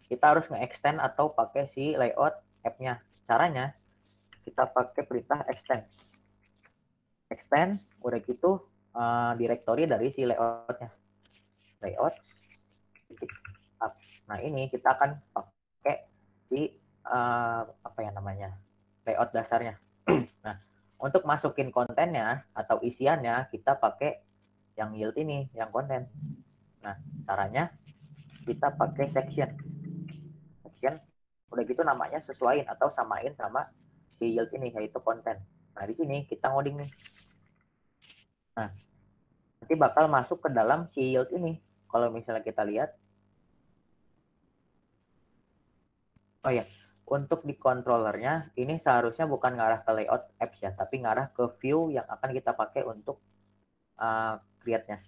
kita harus nge-extend atau pakai si layout app-nya. Caranya kita pakai perintah extend. Extend, udah gitu directory dari si layout-nya. Layout up. Nah, ini kita akan pakai si apa ya namanya? Layout dasarnya. Nah, untuk masukin kontennya atau isiannya kita pakai yang yield ini, yang konten. Nah, caranya kita pakai section. Section, udah gitu namanya sesuaiin atau samain sama si yield ini, yaitu konten. Nah, di sini kita ngoding nih. Nah, nanti bakal masuk ke dalam si yield ini. Kalau misalnya kita lihat, oh ya, untuk di controllernya ini seharusnya bukan ngarah ke layout apps ya, tapi ngarah ke view yang akan kita pakai untuk create-nya.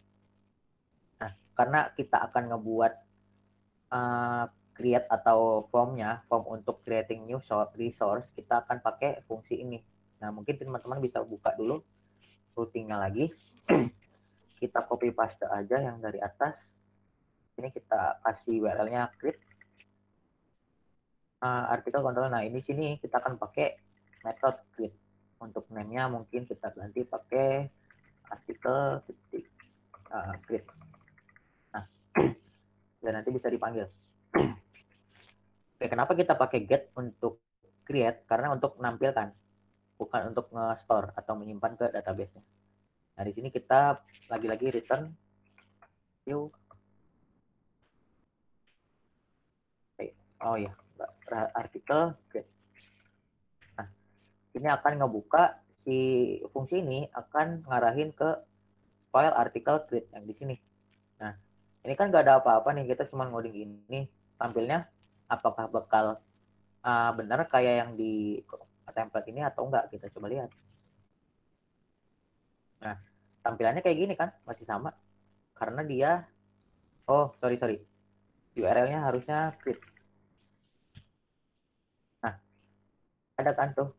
Nah, karena kita akan ngebuat create atau formnya, form untuk creating new resource, kita akan pakai fungsi ini. Nah, mungkin teman-teman bisa buka dulu routingnya lagi. Kita copy paste aja yang dari atas. Ini kita kasih URL-nya create artikel control. Nah, ini sini kita akan pakai method create. Untuk name-nya mungkin kita ganti pakai artikel create. Nah, dan nanti bisa dipanggil. Oke, kenapa kita pakai get untuk create? Karena untuk menampilkan, bukan untuk nge-store atau menyimpan ke database-nya. Nah, di sini kita lagi-lagi return view. Oh ya, artikel create. Nah, ini akan ngebuka si fungsi ini akan ngarahin ke file artikel create yang di sini. Nah, ini kan nggak ada apa-apa nih, kita cuma ngoding ini. Tampilnya apakah bakal benar kayak yang di template ini atau enggak, kita coba lihat. Nah, tampilannya kayak gini kan, masih sama. Karena dia, oh sorry, URL-nya harusnya create. Nah, ada kan tuh,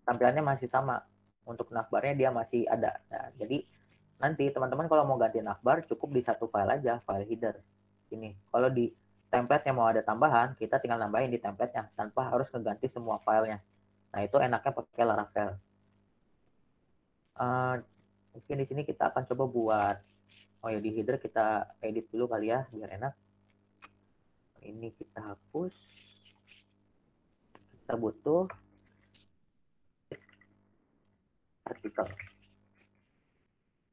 tampilannya masih sama. Untuk navbarnya dia masih ada. Nah, jadi nanti teman-teman kalau mau ganti navbar cukup di satu file aja, file header. Ini, kalau di template-nya mau ada tambahan, kita tinggal nambahin di template-nya tanpa harus ngeganti semua filenya. Nah, itu enaknya pakai Laravel. Mungkin di sini kita akan coba buat, oh ya, di header kita edit dulu kali ya, biar enak. Ini kita hapus. Kita butuh artikel.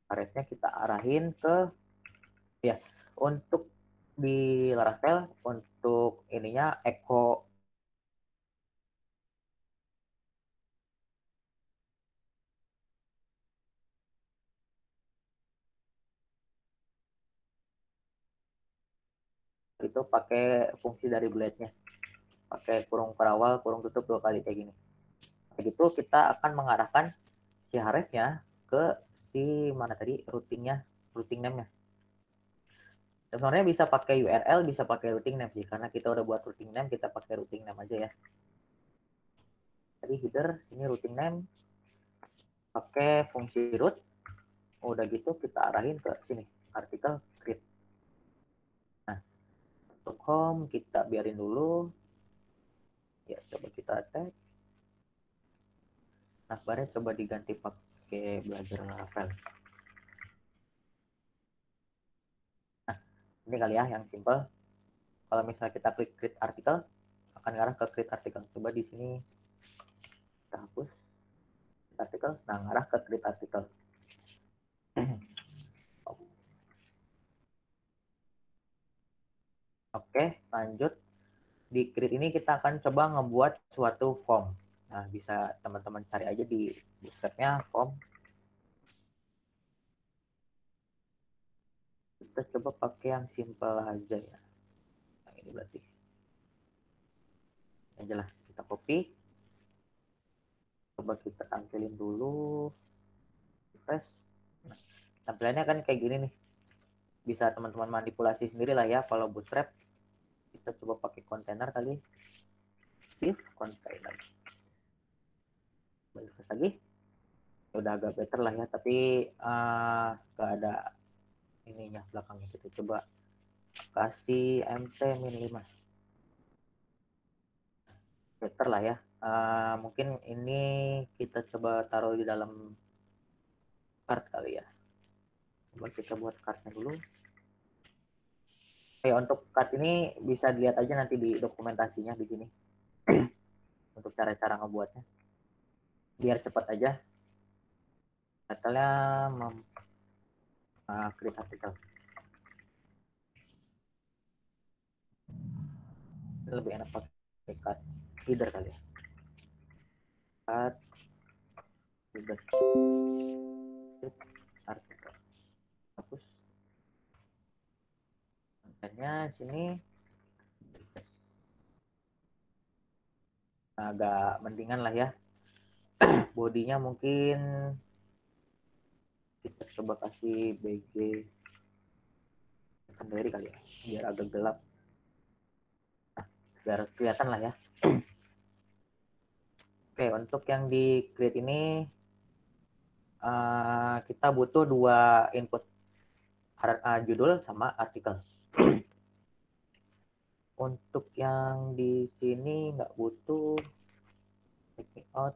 Aresnya kita arahin ke, ya, untuk di Laravel, untuk ininya echo itu pakai fungsi dari blade-nya, pakai kurung perawal kurung tutup 2 kali kayak gini. Kayak gitu kita akan mengarahkan si Href-nya ke si mana tadi routing name-nya. Sebenarnya bisa pakai URL, bisa pakai routing name sih, karena kita udah buat routing name, kita pakai routing name aja ya. Jadi header, ini routing name, pakai fungsi root. Udah gitu kita arahin ke sini, artikel create. Nah, untuk home kita biarin dulu. Ya, coba kita tag. Nah, barnya coba diganti pakai belajar Laravel. Nah, ini kali ya yang simple. Kalau misalnya kita klik create artikel, akan ngarah ke create artikel. Coba di sini kita hapus artikel, nah ngarah ke create artikel. Oke, lanjut. Di create ini kita akan coba ngebuat suatu form. Nah, bisa teman-teman cari aja di bootstrap-nya form. Kita coba pakai yang simple aja ya. Nah, ini berarti. Yang jelas kita copy. Coba kita tampilin dulu. Press. Nah, tampilannya kan kayak gini nih. Bisa teman-teman manipulasi sendiri lah ya kalau bootstrap. Kita coba pakai kontainer kali. If container. Balik lagi. Udah agak better lah ya, tapi gak ada ininya belakangnya. Kita coba kasih mt min 5. Better lah ya. Mungkin ini kita coba taruh di dalam card kali ya. Coba kita buat cardnya dulu. Oke, untuk card ini bisa dilihat aja nanti di dokumentasinya di sini. Untuk cara-cara ngebuatnya. Biar cepat aja. Detailnya create artikel. Ini lebih enak pakai card header kali ya. Card header. Artikel. Hapus. Kontennya sini. Agak mendingan lah ya. Bodinya mungkin kita coba kasih BG secondary kali ya, biar agak gelap. Nah, biar kelihatan lah ya. Oke, untuk yang di create ini kita butuh 2 input, judul sama artikel. Untuk yang di sini nggak butuh, take me out.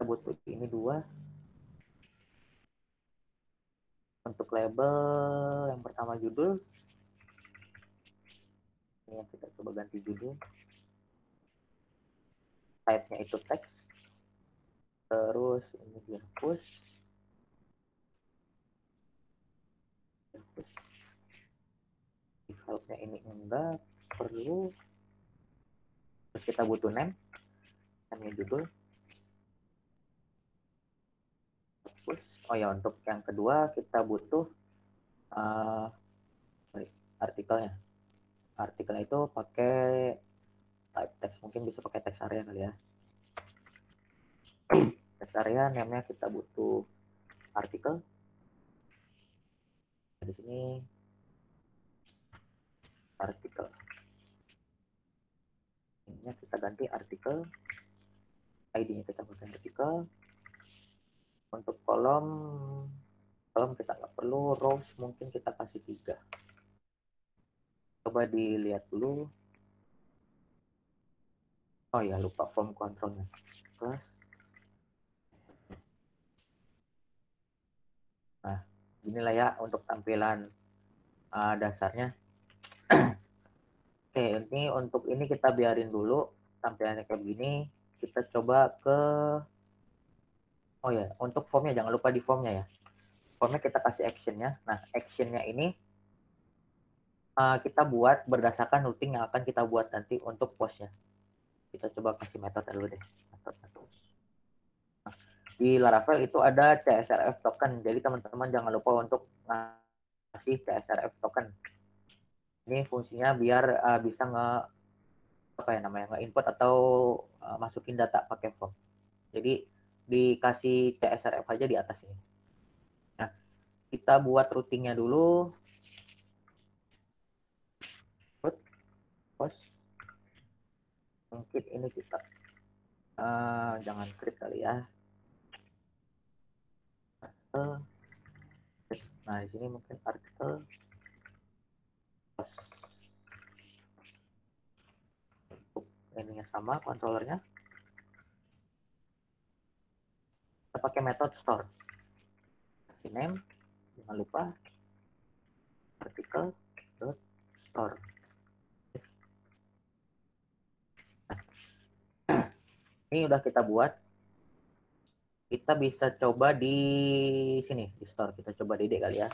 Kita butuh ini 2. Untuk label yang pertama judul, ini yang kita coba ganti judul. Type-nya itu teks. Terus ini dihapus. Defaultnya ini enggak perlu. Terus kita butuh name, namanya judul. Oh ya, untuk yang kedua kita butuh artikelnya. Artikelnya itu pakai type text, mungkin bisa pakai text area kali ya. Text area namanya kita butuh artikel. Di sini artikel. Ini kita ganti artikel. ID-nya kita pakai artikel. Untuk kolom kita nggak perlu, rows mungkin kita kasih 3. Coba dilihat dulu. Oh ya, lupa form controlnya. Kelas. Nah, inilah ya untuk tampilan dasarnya. Oke, ini untuk ini kita biarin dulu tampilannya kayak begini. Kita coba ke, oh ya, untuk formnya jangan lupa di formnya ya. Formnya kita kasih actionnya. Nah, actionnya ini kita buat berdasarkan routing yang akan kita buat nanti untuk postnya. Kita coba kasih metode dulu deh. Metode. Nah, di Laravel itu ada CSRF token. Jadi teman-teman jangan lupa untuk ngasih CSRF token. Ini fungsinya biar bisa nge-input atau masukin data pakai form. Jadi dikasih CSRF aja di atas ini. Nah, kita buat routingnya dulu. Root, post. Mungkin ini kita jangan create kali ya. Nah, di sini mungkin artikel post. Ininya sama, controllernya. Kita pakai metode store. Kasih name, jangan lupa artikel dot store. Ini udah kita buat. Kita bisa coba di sini, di store. Kita coba DD kali ya.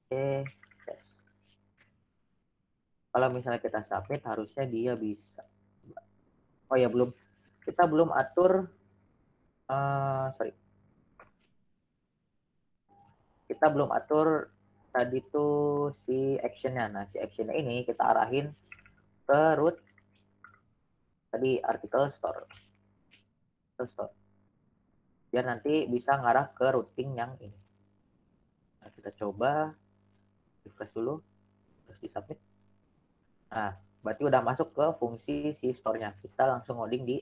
Oke, yes. Kalau misalnya kita submit, harusnya dia bisa. Oh ya, belum. Kita belum atur, sorry. Kita belum atur tadi tuh si actionnya. Nah, si actionnya ini kita arahin ke root tadi artikel store. Biar nanti bisa ngarah ke routing yang ini. Nah, kita coba refresh dulu, terus di submit. Nah, berarti udah masuk ke fungsi si store-nya. Kita langsung ngoding di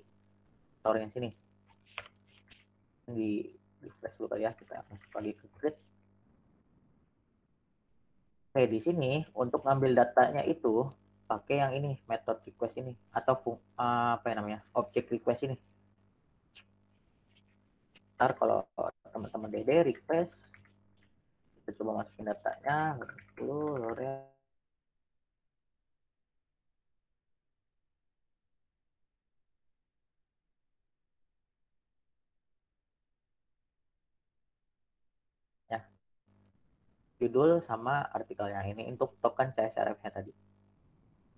store-nya sini. Di refresh dulu kali ya, kita masuk lagi ke create. Oke, di sini untuk ngambil datanya itu pakai yang ini, method request ini atau apa yang namanya? Object request ini. Ntar kalau teman-teman DD request, kita coba masukin datanya dulu, L'Oreal. Ya, judul sama artikelnya ini untuk token CSRF-nya tadi.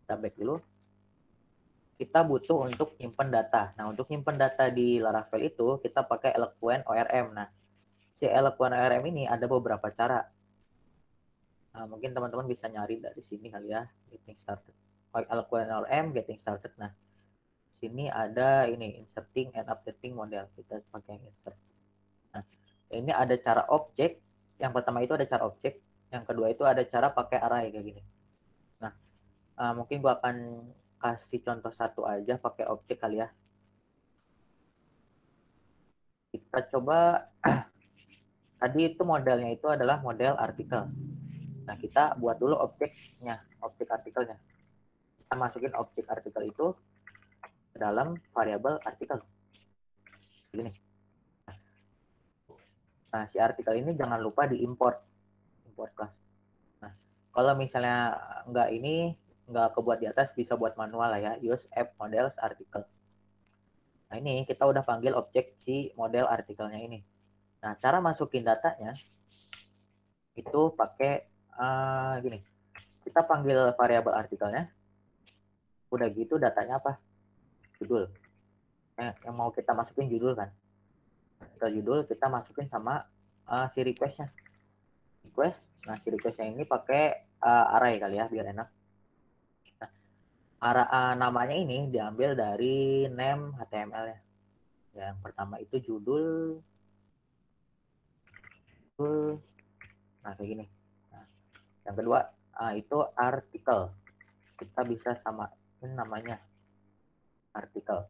Kita back dulu. Kita butuh untuk nyimpen data. Nah, untuk nyimpen data di Laravel itu kita pakai Eloquent ORM. Nah, si Eloquent ORM ini ada beberapa cara. Nah, mungkin teman-teman bisa nyari dari sini kali ya, getting started. Eloquent ORM, getting started. Nah, sini ada ini inserting and updating model. Kita pakai insert. Nah, ini ada cara objek. Yang pertama itu ada cara objek. Yang kedua itu ada cara pakai array kayak gini. Nah, mungkin gua akan kasih contoh satu aja pakai objek kali ya. Kita coba tadi itu modelnya itu adalah model artikel. Nah, kita buat dulu objeknya, objek artikelnya. Kita masukin objek artikel itu ke dalam variabel artikel. Begini. Nah, si artikel ini jangan lupa diimport, import class. Nah, kalau misalnya nggak kebuat di atas, bisa buat manual lah ya, use app models artikel. Nah, ini kita udah panggil objek si model artikelnya ini. Nah, cara masukin datanya itu pakai gini. Kita panggil variabel artikelnya. Udah gitu datanya apa? Judul. Yang mau kita masukin judul kan. Ke judul kita masukin sama si request-nya. Request. Nah, si request-nya ini pakai array kali ya biar enak. Namanya ini diambil dari name HTML-nya. Yang pertama itu judul. Nah, kayak gini. Nah, yang kedua itu artikel. Kita bisa samain namanya artikel.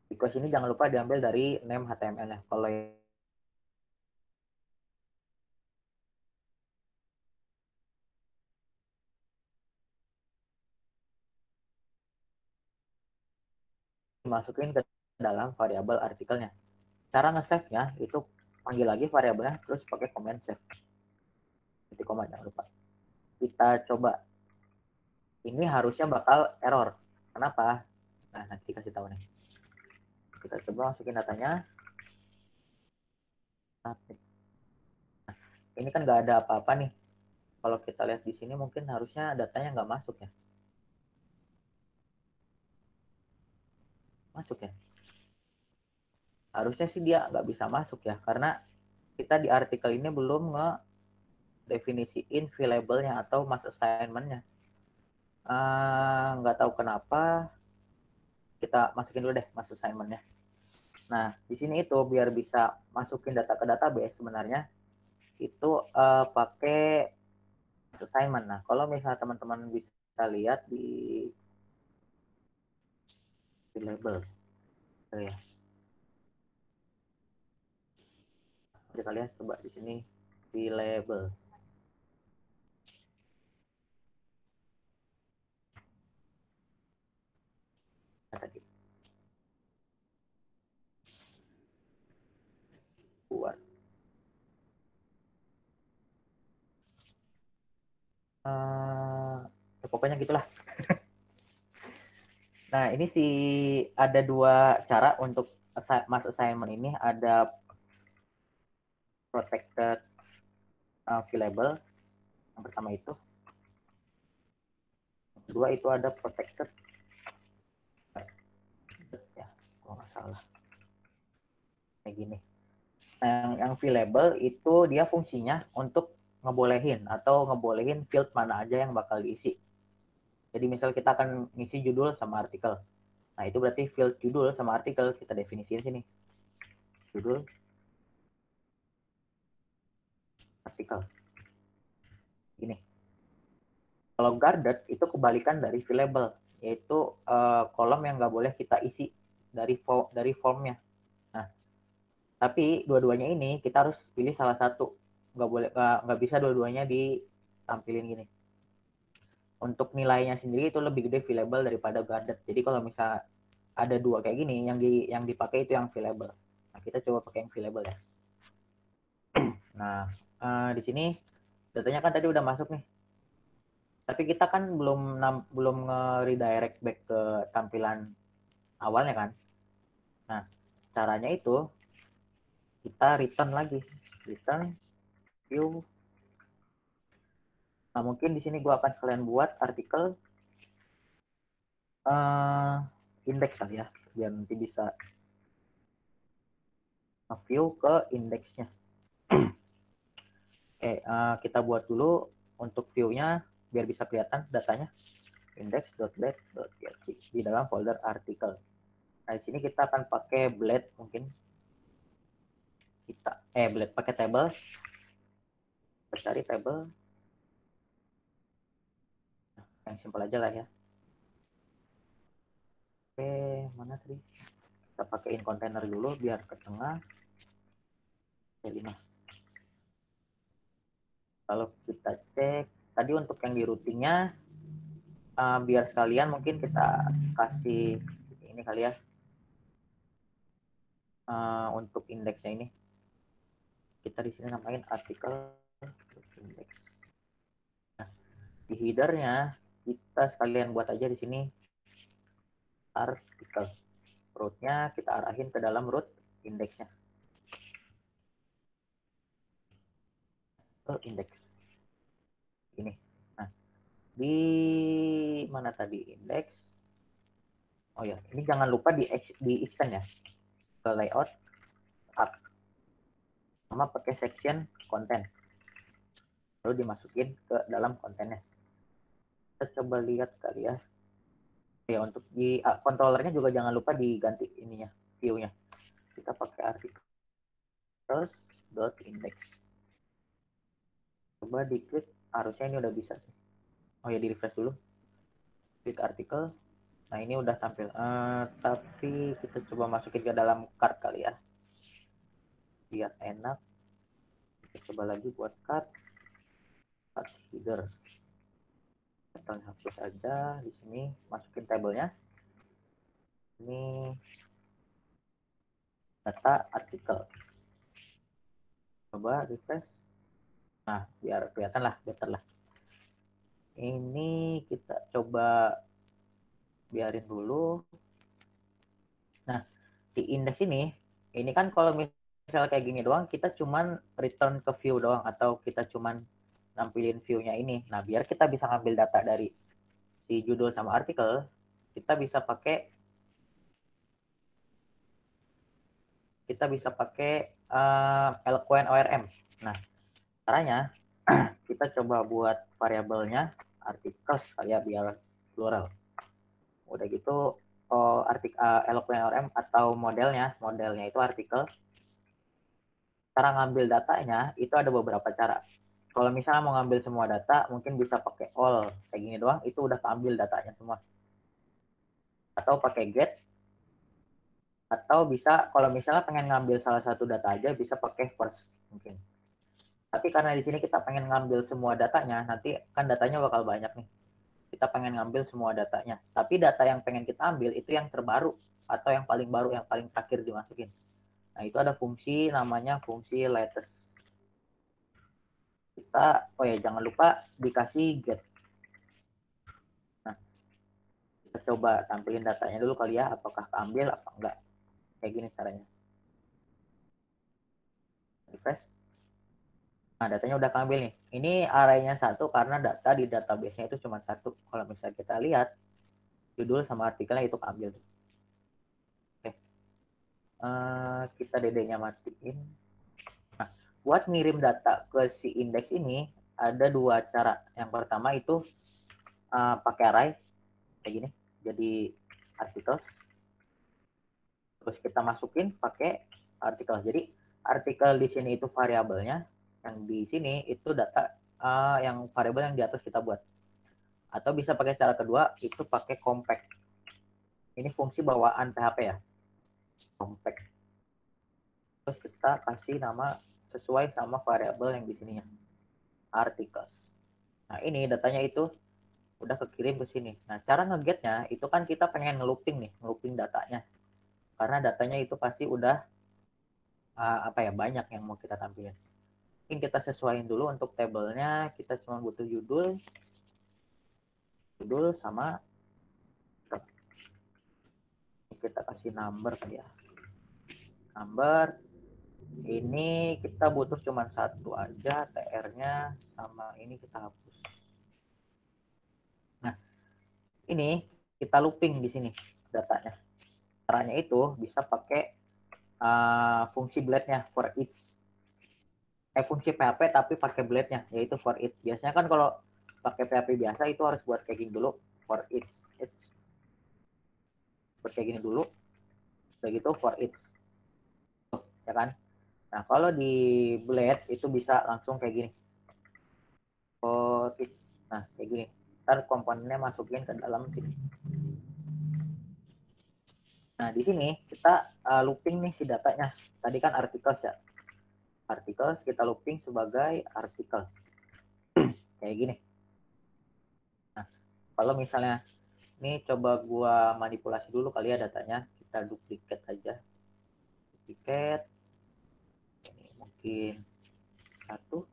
Request ini jangan lupa diambil dari name HTML-nya. Kalau dimasukin ke dalam variabel artikelnya. Cara nge-save-nya itu panggil lagi variabelnya terus pakai command save. Itu command jangan lupa. Kita coba. Ini harusnya bakal error. Kenapa? Nah, nanti kasih tahu nih. Kita coba masukin datanya. Nah, ini kan nggak ada apa-apa nih. Kalau kita lihat di sini mungkin harusnya datanya nggak masuk ya. Masuk ya. Harusnya sih dia nggak bisa masuk ya. Karena kita di artikel ini belum ngedefinisiin v-labelnya atau mass assignment-nya. Nggak tahu kenapa. Kita masukin dulu deh mass assignment-nya. Nah, di sini itu biar bisa masukin data ke database sebenarnya itu pakai assignment. Nah, kalau misalnya teman-teman bisa lihat di label, ya. Kita lihat coba di sini di label. Tadi buat ya pokoknya gitulah. Nah, ini sih ada dua cara untuk mass assignment ini. Ada protected label. Yang pertama itu. Yang kedua itu ada protected. Ya, kalau nggak salah. Kayak gini. Nah, yang label itu dia fungsinya untuk ngebolehin field mana aja yang bakal diisi. Jadi misal kita akan ngisi judul sama artikel. Nah, itu berarti field judul sama artikel kita definisiin sini. Judul, artikel. Gini. Kalau guarded itu kebalikan dari label, yaitu kolom yang nggak boleh kita isi dari formnya. Nah, tapi dua-duanya ini kita harus pilih salah satu. Nggak bisa dua-duanya ditampilin gini. Untuk nilainya sendiri itu lebih gede label daripada guarded. Jadi kalau misalnya ada dua kayak gini, yang dipakai itu yang label. Nah, kita coba pakai yang label ya. Nah, di sini datanya kan tadi udah masuk nih. Tapi kita kan belum nge-redirect back ke tampilan awalnya kan. Nah, caranya itu kita return lagi. Return view. Nah, mungkin di sini gue akan sekalian buat artikel index kali ya, biar nanti bisa view ke indeksnya. Oke, kita buat dulu untuk view-nya biar bisa kelihatan datanya. Index.blade.php di dalam folder artikel. Nah, di sini kita akan pakai blade mungkin. Blade pakai table. Kita cari table. Nah, yang simpel aja lah ya. Oke, mana tadi? Kita pakaiin container dulu biar ke tengah. Oke, 5. Kalau kita cek tadi untuk yang di routingnya, biar sekalian mungkin kita kasih ini kali ya, untuk indeksnya ini kita di sini namain artikel index. Nah, di headernya kita sekalian buat aja di sini artikel, rootnya kita arahin ke dalam root indeksnya. Index ini. Nah, di mana tadi index? Oh ya, ini jangan lupa di extend ya ke layout up sama pakai section konten, lalu dimasukin ke dalam kontennya. Kita coba lihat kali ya. Ya, untuk di controllernya juga jangan lupa diganti ininya, view-nya. Kita pakai articles.index. Coba diklik, harusnya ini udah bisa sih. Oh ya, di refresh dulu. Klik artikel. Nah, ini udah tampil. Tapi kita coba masukin ke dalam cart kali ya. Biar enak. Kita coba lagi buat cart header. Kita hapus aja di sini, masukin tabelnya. Ini data artikel. Coba refresh. Nah, biar kelihatan lah, better lah. Ini kita coba biarin dulu. Nah, di indeks ini kan kalau misal kayak gini doang, kita cuman return ke view doang, atau kita cuman nampilin view-nya ini. Nah, biar kita bisa ngambil data dari si judul sama artikel, kita bisa pakai Eloquent ORM. Nah, caranya kita coba buat variabelnya articles kali ya, biar plural. Udah gitu Eloquent ORM atau modelnya itu artikel. cara ngambil datanya itu ada beberapa cara. Kalau misalnya mau ngambil semua data, mungkin bisa pakai all kayak gini doang, itu udah keambil datanya semua. Atau pakai get, atau bisa kalau misalnya pengen ngambil salah satu data aja bisa pakai first mungkin. Tapi karena di sini kita pengen ngambil semua datanya, nanti kan datanya bakal banyak nih. Kita pengen ngambil semua datanya. Tapi data yang pengen kita ambil itu yang terbaru atau yang paling baru, yang paling terakhir dimasukin. Nah, itu ada fungsi namanya fungsi latest. Kita, oh ya jangan lupa dikasih get. Nah, kita coba tampilin datanya dulu kali ya, apakah keambil apa enggak. Kayak gini caranya. Refresh. Nah, datanya udah keambil nih. Ini arraynya 1 karena data di database-nya itu cuma 1. Kalau misalnya kita lihat, judul sama artikelnya itu keambil. Oke. Kita DD-nya matiin. Nah, buat ngirim data ke si indeks ini, ada 2 cara. Yang pertama itu pakai array, kayak gini. Jadi, articles. Terus kita masukin pakai artikel. Jadi artikel di sini itu variabelnya, yang di sini itu data yang variabel yang di atas kita buat. Atau bisa pakai cara kedua itu pakai compact. Ini fungsi bawaan PHP ya. Compact. Terus kita kasih nama sesuai sama variabel yang di sininya. Articles. Nah, ini datanya itu udah kekirim ke sini. Nah, cara ngegetnya itu kan kita pengen ngelooping nih, ngelooping datanya. Karena datanya itu pasti udah banyak yang mau kita tampilin. Mungkin kita sesuaiin dulu untuk tabelnya, kita cuma butuh judul sama kita kasih number kali ya. Number ini kita butuh cuma 1 aja, TR-nya sama ini kita hapus. Nah, ini kita looping di sini datanya. Caranya itu bisa pakai fungsi blade-nya for each. Fungsi PHP tapi pakai blade-nya, yaitu for each. Biasanya kan kalau pakai PHP biasa itu harus buat kayak gini dulu, for each. Buat kayak gini dulu, udah gitu for each. Ya kan? Nah, kalau di blade itu bisa langsung kayak gini. For each. Nah, kayak gini. Ntar komponennya masukin ke dalam sini. Nah, di sini kita looping nih si datanya. Tadi kan articles ya. Articles kita looping sebagai artikel. Kayak gini. Nah, kalau misalnya ini coba gua manipulasi dulu kali ya datanya. Kita duplicate aja. Duplicate. Ini mungkin 1.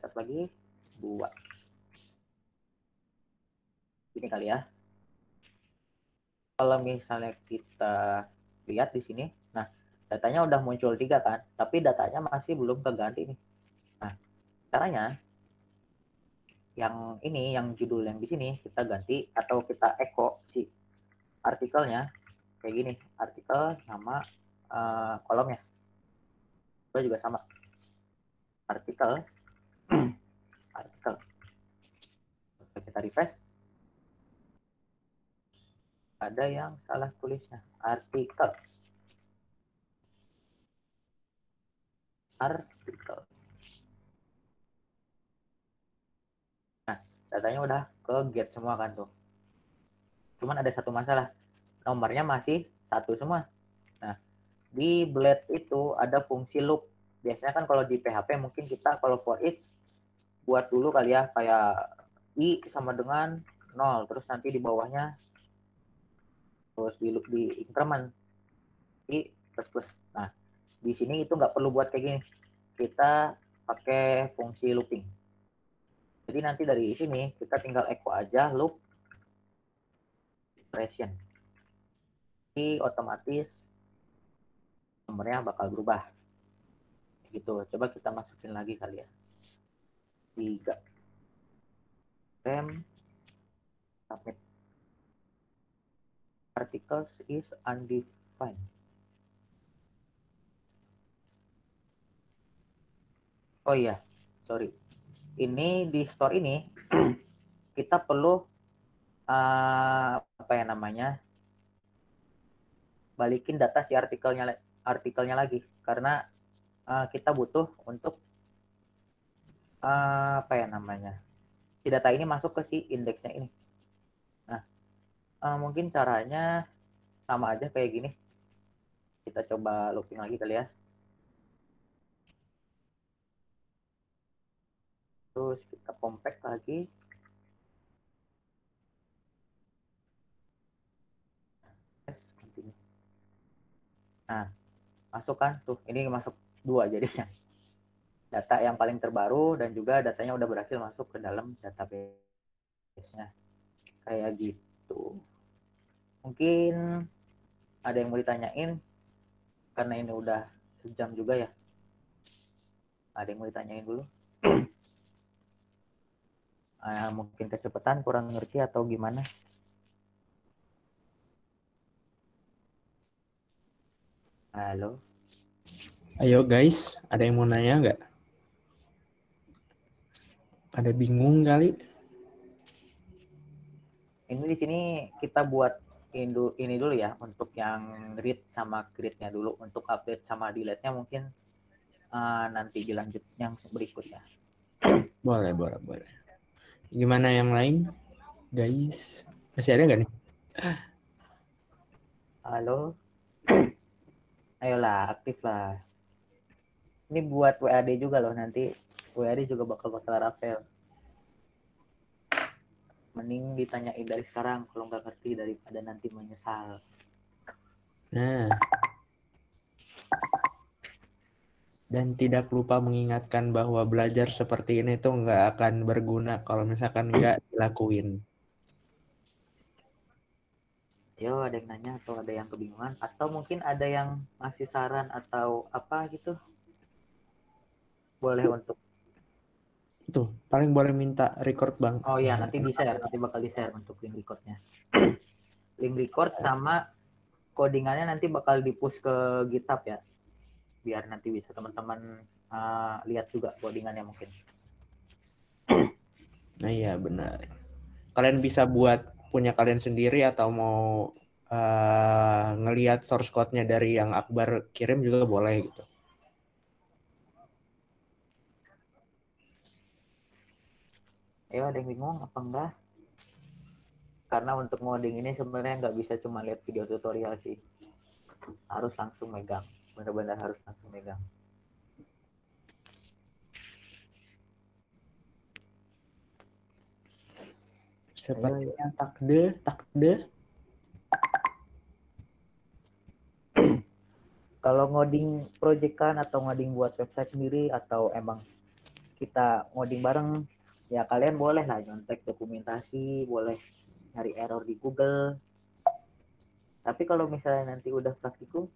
Satu lagi 2. Ini kali ya. Kalau misalnya kita lihat di sini, nah datanya udah muncul 3 kan, tapi datanya masih belum keganti nih. Nah, caranya yang ini, yang judul yang di sini kita ganti atau kita echo si artikelnya kayak gini, artikel nama kolomnya. Itu juga sama. Artikel artikel. Kita refresh. Ada yang salah tulisnya. Artikel. Nah, datanya udah ke get semua kan tuh. Cuman ada satu masalah. Nomornya masih 1 semua. Nah, di blade itu ada fungsi loop. Biasanya kan kalau di PHP mungkin kita kalau for each buat dulu kali ya, kayak i sama dengan 0, terus nanti di bawahnya terus di increment i plus. Nah, di sini itu nggak perlu buat kayak gini. Kita pakai fungsi looping. Jadi nanti dari sini kita tinggal echo aja loop expression. Jadi otomatis nomornya bakal berubah. Gitu. Coba kita masukin lagi kali ya. 3. Rem submit. Articles is undefined. Oh iya, sorry. Ini di store ini kita perlu balikin data si artikelnya artikelnya lagi karena kita butuh untuk apa ya namanya, si data ini masuk ke si indeksnya ini. Nah, mungkin caranya sama aja kayak gini. Kita coba looping lagi kali ya. Terus kita compact lagi. Nah, masukkan tuh, ini masuk 2 jadinya. Data yang paling terbaru dan juga datanya udah berhasil masuk ke dalam database-nya. Kayak gitu. Mungkin ada yang mau ditanyain karena ini udah sejam juga ya. Ada yang mau ditanyain dulu? Mungkin kecepatan, kurang ngerti atau gimana? Halo? Ayo guys, ada yang mau nanya nggak? Ada bingung kali? Ini di sini kita buat ini dulu ya untuk yang read sama create-nya dulu. Untuk update sama delete-nya mungkin nanti dilanjut yang berikutnya. Boleh. Gimana yang lain? Guys, masih ada nggak nih? Halo? Ayolah, aktif lah. Ini buat WAD juga loh, nanti WAD juga bakal Rafael. Mending ditanyain dari sekarang kalau nggak ngerti daripada nanti menyesal. Nah. Dan tidak lupa mengingatkan bahwa belajar seperti ini tuh nggak akan berguna kalau misalkan nggak dilakuin. Yo, ada yang nanya atau ada yang kebingungan atau mungkin ada yang ngasih saran atau apa gitu, boleh untuk Tuh, paling boleh minta record bang. oh ya nanti di share, nanti bakal di share untuk link recordnya. Link record sama codingannya nanti bakal di push ke GitHub ya, biar nanti bisa teman-teman lihat juga codingannya mungkin. Nah iya benar. Kalian bisa buat punya kalian sendiri atau mau ngelihat source code-nya dari yang Akbar kirim juga boleh gitu. Ayo, ada yang bingung apa enggak? Karena untuk ngoding ini sebenarnya nggak bisa cuma lihat video tutorial sih, harus langsung megang, benar-benar harus langsung megang. Sepertinya takde. Kalau ngoding proyekan atau ngoding buat website sendiri atau emang kita ngoding bareng, ya kalian boleh lah nyontek dokumentasi, boleh nyari error di Google. Tapi kalau misalnya nanti udah praktikum,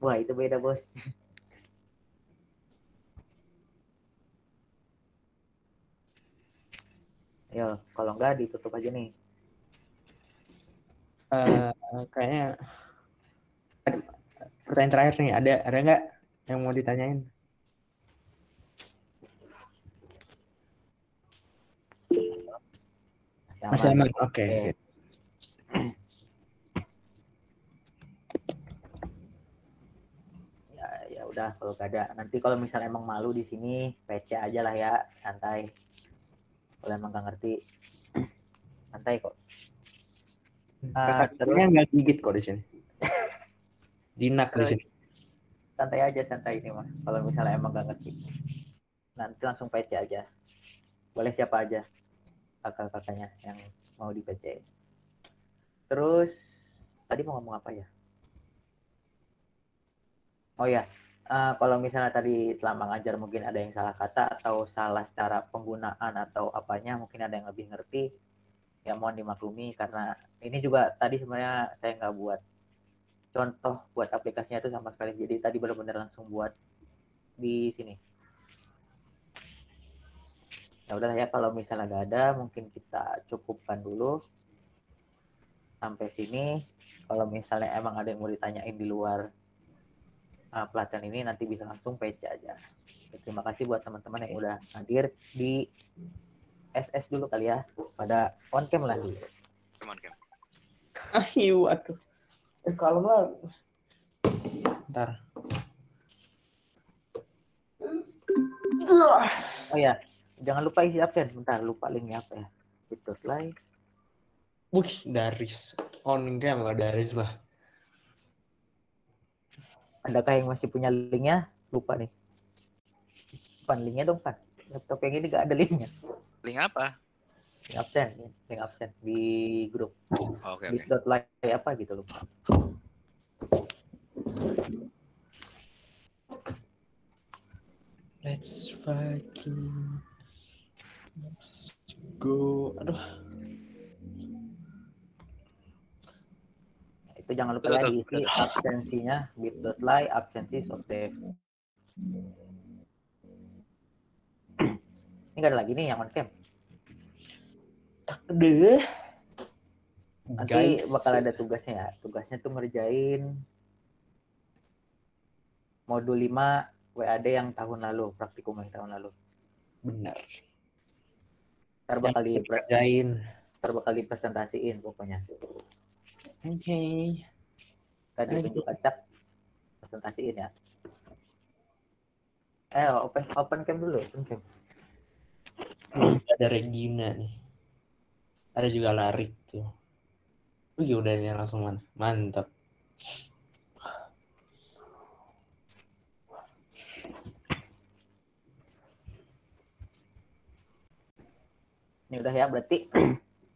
wah itu beda bos. Ya, kalau enggak ditutup aja nih. Kayaknya pertanyaan terakhir nih, ada nggak yang mau ditanyain? Masih aman. Oke. Sip. Ya udah, kalau gak ada, nanti kalau misalnya emang malu di sini PC aja lah ya, santai. Kalau emang gak ngerti, santai kok. Kakaknya nggak gigit kok di sini. Jinak di sini. Santai aja, santai ini mah. Kalau misalnya emang gak ngerti, nanti langsung PC aja. Boleh siapa aja kakak-kakaknya yang mau di PC. Terus tadi mau ngomong apa ya? Oh ya, kalau misalnya tadi selama ngajar mungkin ada yang salah kata atau salah cara penggunaan atau apanya, mungkin ada yang lebih ngerti, ya mohon dimaklumi karena ini juga tadi sebenarnya saya nggak buat contoh buat aplikasinya itu sama sekali. Jadi tadi benar-benar langsung buat di sini. Ya udah ya, kalau misalnya nggak ada, mungkin kita cukupkan dulu sampai sini. Kalau misalnya emang ada yang mau ditanyain di luar pelatihan ini, nanti bisa langsung PC aja. Terima kasih buat teman-teman yang udah hadir di SS dulu kali ya, pada on cam lah dulu. On cam. Aduh. Kalau nggak, ntar. Oh ya, jangan lupa isi absen. Bentar, lupa linknya apa ya? Bit.ly. Wih, Daris. On cam nggak Daris lah. Adakah yang masih punya linknya? Lupa nih. Pan, linknya dong, Pan. Laptop yang ini nggak ada linknya. Link apa? Link absen di grup. Oke. Bit.ly apa gitu lupa. Let's go. Aduh. Itu jangan lupa ya diisi absensinya bit.ly absensi software. Ini nggak ada lagi nih yang on cam. Deh. Nanti Guys, bakal ada tugasnya ya. Tugasnya tuh ngerjain modul 5 WAD yang tahun lalu, praktikum yang tahun lalu. benar. Ntar bakal dipresentasiin pokoknya. Oke. Tadi tunjuk acak presentasiin ya. Open cam dulu, open cam. Ada Regina nih. Ada juga Larik tuh. Wih, udahnya langsung mantap. Ini udah ya berarti.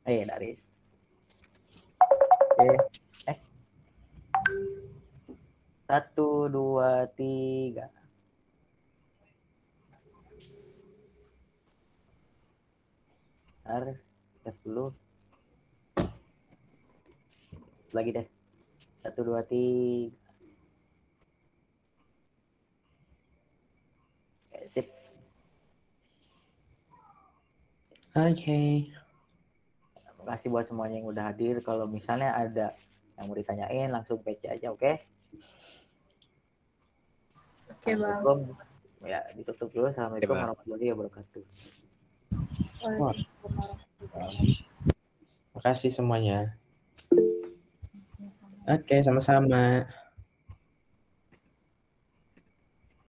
Daris. Oke. 1, 2, 3. Harus tes dulu. Lagi deh. 1, 2, 3. Oke, sip. Oke. Terima kasih buat semuanya yang udah hadir. Kalau misalnya ada yang mau ditanyain, langsung PC aja, oke? Oke, Bang. Assalamualaikum. Ya, ditutup dulu. Assalamualaikum warahmatullahi wabarakatuh. Makasih semuanya. Oke, sama-sama.